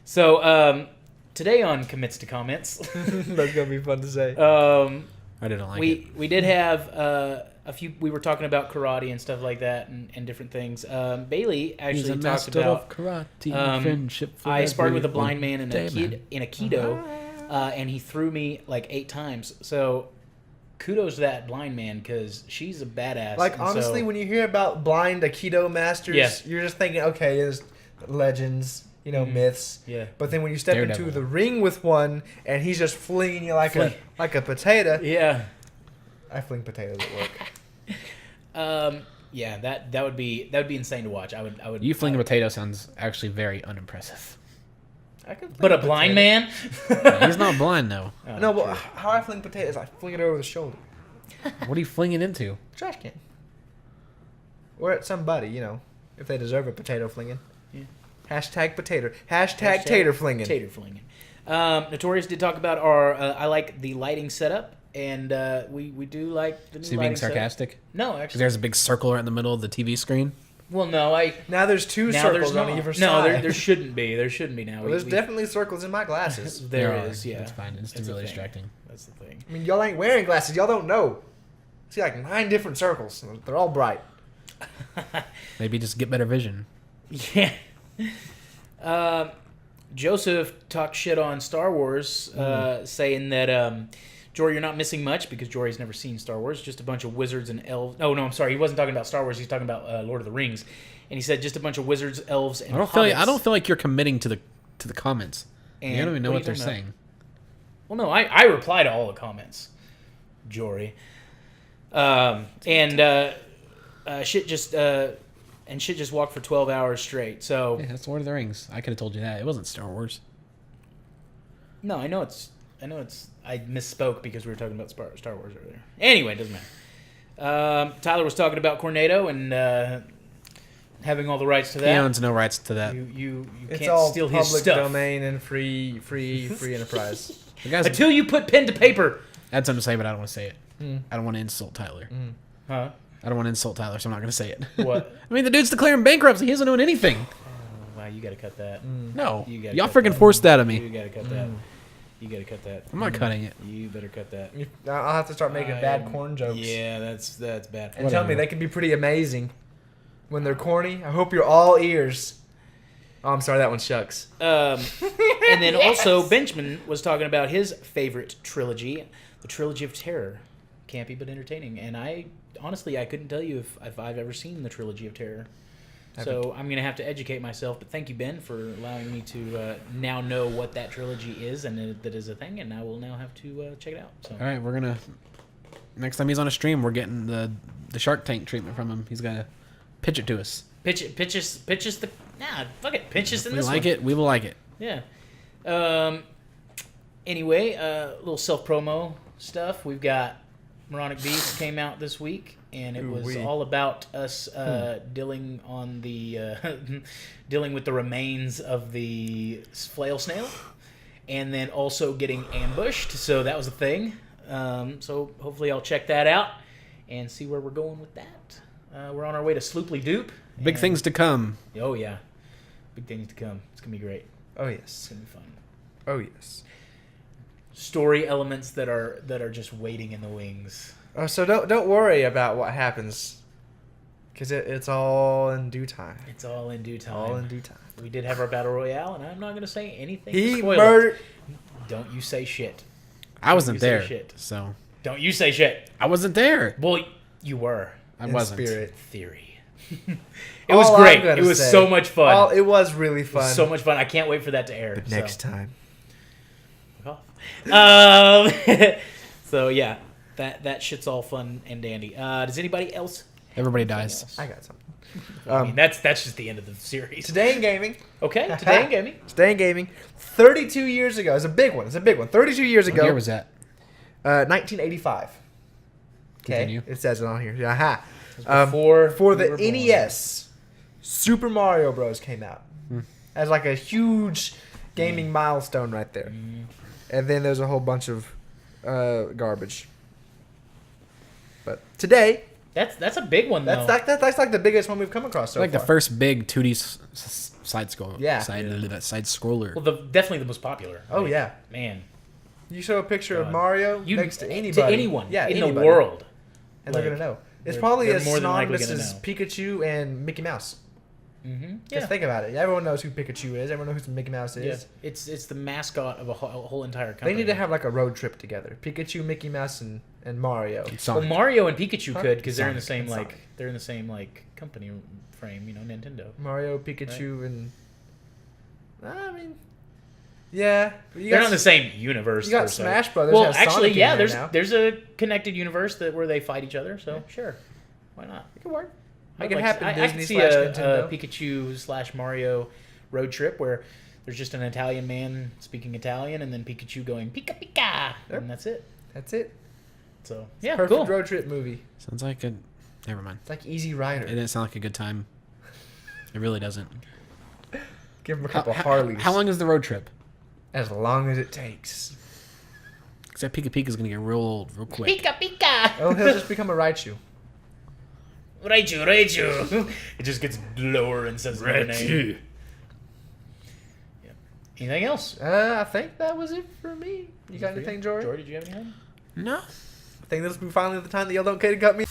[SPEAKER 1] So today on commits to comments,
[SPEAKER 2] That's gonna be fun to say.
[SPEAKER 3] I didn't like it.
[SPEAKER 1] we did have a few. We were talking about karate and stuff like that and different things. Bailey
[SPEAKER 3] He's
[SPEAKER 1] actually
[SPEAKER 3] a
[SPEAKER 1] talked
[SPEAKER 3] master
[SPEAKER 1] about.
[SPEAKER 3] of karate. Friendship. For
[SPEAKER 1] I sparred with a blind
[SPEAKER 3] everyone.
[SPEAKER 1] man in
[SPEAKER 3] Damn,
[SPEAKER 1] a Aikido, and he threw me like 8 times. So kudos to that blind man because she's a badass.
[SPEAKER 2] Like
[SPEAKER 1] And
[SPEAKER 2] honestly,
[SPEAKER 1] so-
[SPEAKER 2] when you hear about blind Aikido masters,
[SPEAKER 1] Yeah.
[SPEAKER 2] you're just thinking, okay, there's legends, myths.
[SPEAKER 1] yeah.
[SPEAKER 2] But then when you step
[SPEAKER 3] Daredevil.
[SPEAKER 2] into the ring with one, and he's just flinging you like
[SPEAKER 1] Fling.
[SPEAKER 2] a potato.
[SPEAKER 1] Yeah.
[SPEAKER 2] I fling potatoes at work.
[SPEAKER 1] Yeah, that would be insane to watch. I would.
[SPEAKER 3] You fling a potato sounds actually very unimpressive.
[SPEAKER 2] I can.
[SPEAKER 1] But a blind man.
[SPEAKER 3] He's not blind though.
[SPEAKER 1] Oh,
[SPEAKER 2] No, but
[SPEAKER 1] true.
[SPEAKER 2] how I fling potatoes, I fling it over the shoulder.
[SPEAKER 3] What are you flinging into?
[SPEAKER 2] Trash can. Or at somebody, if they deserve a potato flinging.
[SPEAKER 1] Yeah.
[SPEAKER 2] Hashtag potato. Hashtag tater flinging.
[SPEAKER 1] Tater flinging. Notorious did talk about our. I like the lighting setup, and we do like the new
[SPEAKER 3] Is he
[SPEAKER 1] lighting
[SPEAKER 3] being sarcastic?
[SPEAKER 1] setup. No,
[SPEAKER 3] Because
[SPEAKER 1] actually.
[SPEAKER 3] there's a big circle right in the middle of the TV screen.
[SPEAKER 1] Well, no,
[SPEAKER 2] Now there's two circles on either side.
[SPEAKER 1] No, there shouldn't be. There shouldn't be now.
[SPEAKER 2] Well, there's definitely circles in my glasses.
[SPEAKER 1] There
[SPEAKER 3] are.
[SPEAKER 1] is, yeah.
[SPEAKER 3] That's fine. It's
[SPEAKER 1] That's
[SPEAKER 3] really
[SPEAKER 1] the thing.
[SPEAKER 3] distracting.
[SPEAKER 1] That's the thing.
[SPEAKER 2] I mean, y'all ain't wearing glasses. Y'all don't know. See, like 9 different circles. They're all bright.
[SPEAKER 3] Maybe just get better vision.
[SPEAKER 1] Yeah. Joseph talked shit on Star Wars, saying that Jory, you're not missing much because Jory's never seen Star Wars. Just a bunch of wizards and elves. Oh no, I'm sorry. He wasn't talking about Star Wars. He's talking about Lord of the Rings. And he said just a bunch of wizards, elves, and
[SPEAKER 3] I don't feel like you're committing to the comments.
[SPEAKER 1] And
[SPEAKER 3] you don't even know what
[SPEAKER 1] are
[SPEAKER 3] they're
[SPEAKER 1] you talking
[SPEAKER 3] saying.
[SPEAKER 1] Well, no, I reply to all the comments, Jory. Shit just walked for 12 hours straight. So
[SPEAKER 3] Yeah, that's Lord of the Rings. I could have told you that. It wasn't Star Wars.
[SPEAKER 1] no, I know it's. I misspoke because we were talking about Star Wars earlier. Anyway, it doesn't matter. Tyler was talking about Cornado and having all the rights to that.
[SPEAKER 3] He owns no rights to that.
[SPEAKER 1] You
[SPEAKER 2] It's
[SPEAKER 1] can't
[SPEAKER 2] all
[SPEAKER 1] steal
[SPEAKER 2] public
[SPEAKER 1] his stuff
[SPEAKER 2] domain and free enterprise.
[SPEAKER 3] The guy's,
[SPEAKER 1] until you put pen to paper.
[SPEAKER 3] I had something to say, but I don't want to say it.
[SPEAKER 2] Mm.
[SPEAKER 3] I don't want to insult Tyler.
[SPEAKER 1] Huh?
[SPEAKER 3] I don't want to insult Tyler, so I'm not going to say it.
[SPEAKER 1] What?
[SPEAKER 3] I mean, the dude's declaring bankruptcy. He isn't doing anything.
[SPEAKER 1] Wow, you got to cut that.
[SPEAKER 3] No.
[SPEAKER 1] You gotta
[SPEAKER 3] Y'all
[SPEAKER 1] cut
[SPEAKER 3] freaking
[SPEAKER 1] that.
[SPEAKER 3] forced that on
[SPEAKER 1] You
[SPEAKER 3] me.
[SPEAKER 1] got to cut that. You got to cut that.
[SPEAKER 3] I'm not cutting it.
[SPEAKER 1] You better cut that.
[SPEAKER 2] I'll have to start making bad corn jokes.
[SPEAKER 1] Yeah, that's bad.
[SPEAKER 2] And tell me they can be pretty amazing when they're corny. I hope you're all ears. Oh, I'm sorry, that one shucks.
[SPEAKER 1] And then also Benjamin was talking about his favorite trilogy, the Trilogy of Terror. Campy but entertaining. And I couldn't tell you if I've ever seen the Trilogy of Terror. So I'm going to have to educate myself. But thank you, Ben, for allowing me to now know what that trilogy is and that is a thing. And I will now have to check it out. So.
[SPEAKER 3] All right, we're going to... Next time he's on a stream, we're getting the Shark Tank treatment from him. He's going to pitch it to us.
[SPEAKER 1] Pitch us the... Nah, fuck it. Pitch us in this
[SPEAKER 3] one. We like it. We will like it.
[SPEAKER 1] Yeah. Anyway, little self-promo stuff. We've got Moronic Beast came out this week, and it was all about us dealing with the remains of the flail snail, and then also getting ambushed. So that was a thing. So hopefully I'll check that out and see where we're going with that. We're on our way to Slooply Doop.
[SPEAKER 3] Big things to come.
[SPEAKER 1] Oh, yeah. Big things to come. It's going to be great.
[SPEAKER 2] Oh,
[SPEAKER 1] It's
[SPEAKER 2] yes.
[SPEAKER 1] going to be fun.
[SPEAKER 2] Oh, yes.
[SPEAKER 1] Story elements that are just waiting in the wings.
[SPEAKER 2] Oh, so don't worry about what happens, because it's all in due time.
[SPEAKER 1] It's all in due time.
[SPEAKER 2] All in due time.
[SPEAKER 1] We did have our battle royale, and I'm not going to say anything.
[SPEAKER 2] He
[SPEAKER 1] to spoil
[SPEAKER 2] murdered.
[SPEAKER 1] it. Don't you say shit.
[SPEAKER 3] I wasn't
[SPEAKER 1] You say
[SPEAKER 3] there,
[SPEAKER 1] shit.
[SPEAKER 3] so...
[SPEAKER 1] Don't you say shit.
[SPEAKER 3] I wasn't there.
[SPEAKER 1] Well, you were.
[SPEAKER 3] I
[SPEAKER 2] In
[SPEAKER 3] wasn't.
[SPEAKER 2] spirit.
[SPEAKER 1] Theory. It was
[SPEAKER 2] All I'm
[SPEAKER 1] great.
[SPEAKER 2] gonna
[SPEAKER 1] It was
[SPEAKER 2] say-
[SPEAKER 1] so much fun.
[SPEAKER 2] It was really
[SPEAKER 1] It
[SPEAKER 2] fun.
[SPEAKER 1] was so much fun. I can't wait for that to air.
[SPEAKER 2] But next time.
[SPEAKER 1] So yeah, that shit's all fun and dandy. Does anybody else?
[SPEAKER 3] Everybody dies.
[SPEAKER 1] Else?
[SPEAKER 2] I got something.
[SPEAKER 1] I mean, that's just the end of the series.
[SPEAKER 2] Today in gaming.
[SPEAKER 1] Okay, today in gaming.
[SPEAKER 2] Today in gaming. 32 years ago. It's a big one. 32 years ago.
[SPEAKER 3] What year was that?
[SPEAKER 2] 1985. Okay.
[SPEAKER 3] Continue.
[SPEAKER 2] It says it on here. Aha.
[SPEAKER 1] Before
[SPEAKER 2] For
[SPEAKER 1] we
[SPEAKER 2] the
[SPEAKER 1] were born.
[SPEAKER 2] NES, Super Mario Bros. Came out as like a huge gaming milestone right there. And then there's a whole bunch of garbage. But today,
[SPEAKER 1] That's a big one though.
[SPEAKER 2] that's like the biggest one we've come across so
[SPEAKER 3] Like
[SPEAKER 2] far.
[SPEAKER 3] the first big 2D side scroll.
[SPEAKER 2] Yeah.
[SPEAKER 3] Side scroller.
[SPEAKER 1] Well, definitely the most popular.
[SPEAKER 2] Oh
[SPEAKER 1] Like,
[SPEAKER 2] yeah.
[SPEAKER 1] man.
[SPEAKER 2] You show a picture of
[SPEAKER 1] God.
[SPEAKER 2] Mario
[SPEAKER 1] You
[SPEAKER 2] next to anybody.
[SPEAKER 1] to anyone
[SPEAKER 2] Yeah,
[SPEAKER 1] in
[SPEAKER 2] anybody.
[SPEAKER 1] the world.
[SPEAKER 2] And they're
[SPEAKER 1] Like,
[SPEAKER 2] gonna know. It's
[SPEAKER 1] they're-
[SPEAKER 2] probably
[SPEAKER 1] they're
[SPEAKER 2] as
[SPEAKER 1] more than likely
[SPEAKER 2] synonymous
[SPEAKER 1] gonna
[SPEAKER 2] as Pikachu and Mickey Mouse.
[SPEAKER 1] Mm-hmm.
[SPEAKER 2] Just think about it. Everyone knows who Pikachu is. Everyone knows who Mickey Mouse
[SPEAKER 1] Yeah.
[SPEAKER 2] is.
[SPEAKER 1] It's the mascot of a whole entire company.
[SPEAKER 2] They need to have like a road trip together. Pikachu, Mickey Mouse, and Mario.
[SPEAKER 1] Well,
[SPEAKER 3] Sonic.
[SPEAKER 1] Mario and Pikachu
[SPEAKER 2] Huh?
[SPEAKER 1] could because they're in the
[SPEAKER 3] Sonic.
[SPEAKER 1] same
[SPEAKER 2] Sonic.
[SPEAKER 1] they're in the same company frame. Nintendo.
[SPEAKER 2] Mario, Pikachu, and I mean, yeah. But you
[SPEAKER 1] They're
[SPEAKER 2] got
[SPEAKER 1] not in the same universe.
[SPEAKER 2] you got
[SPEAKER 1] per se.
[SPEAKER 2] Smash Brothers.
[SPEAKER 1] Well,
[SPEAKER 2] has
[SPEAKER 1] actually,
[SPEAKER 2] Sonic
[SPEAKER 1] yeah.
[SPEAKER 2] in there now.
[SPEAKER 1] There's a connected universe where they fight each other. So sure, why not?
[SPEAKER 2] It could work.
[SPEAKER 1] I'd
[SPEAKER 2] Make it
[SPEAKER 1] like
[SPEAKER 2] happen.
[SPEAKER 1] I
[SPEAKER 2] Disney
[SPEAKER 1] can see
[SPEAKER 2] slash
[SPEAKER 1] a
[SPEAKER 2] Nintendo.
[SPEAKER 1] Pikachu / Mario road trip where there's just an Italian man speaking Italian and then Pikachu going Pika Pika,
[SPEAKER 2] Yep.
[SPEAKER 1] and that's it.
[SPEAKER 2] That's it.
[SPEAKER 1] So yeah,
[SPEAKER 2] Perfect
[SPEAKER 1] cool.
[SPEAKER 2] road trip movie.
[SPEAKER 3] Sounds like a... Never mind.
[SPEAKER 2] It's like Easy Rider.
[SPEAKER 3] It didn't sound like a good time. It really doesn't.
[SPEAKER 2] Give him a couple Harleys.
[SPEAKER 3] How long is the road trip?
[SPEAKER 2] As long as it takes.
[SPEAKER 3] Because that Pika Pika is going to get real old real quick.
[SPEAKER 1] Pika Pika!
[SPEAKER 2] Oh, he'll just become a Raichu.
[SPEAKER 1] Raichu. It just gets lower and says the name. Yeah. Anything else?
[SPEAKER 2] I think that was it for me. You got anything, Jory?
[SPEAKER 1] Jory, did you have anything?
[SPEAKER 3] No.
[SPEAKER 2] I think this will be finally the time that y'all don't care to cut me.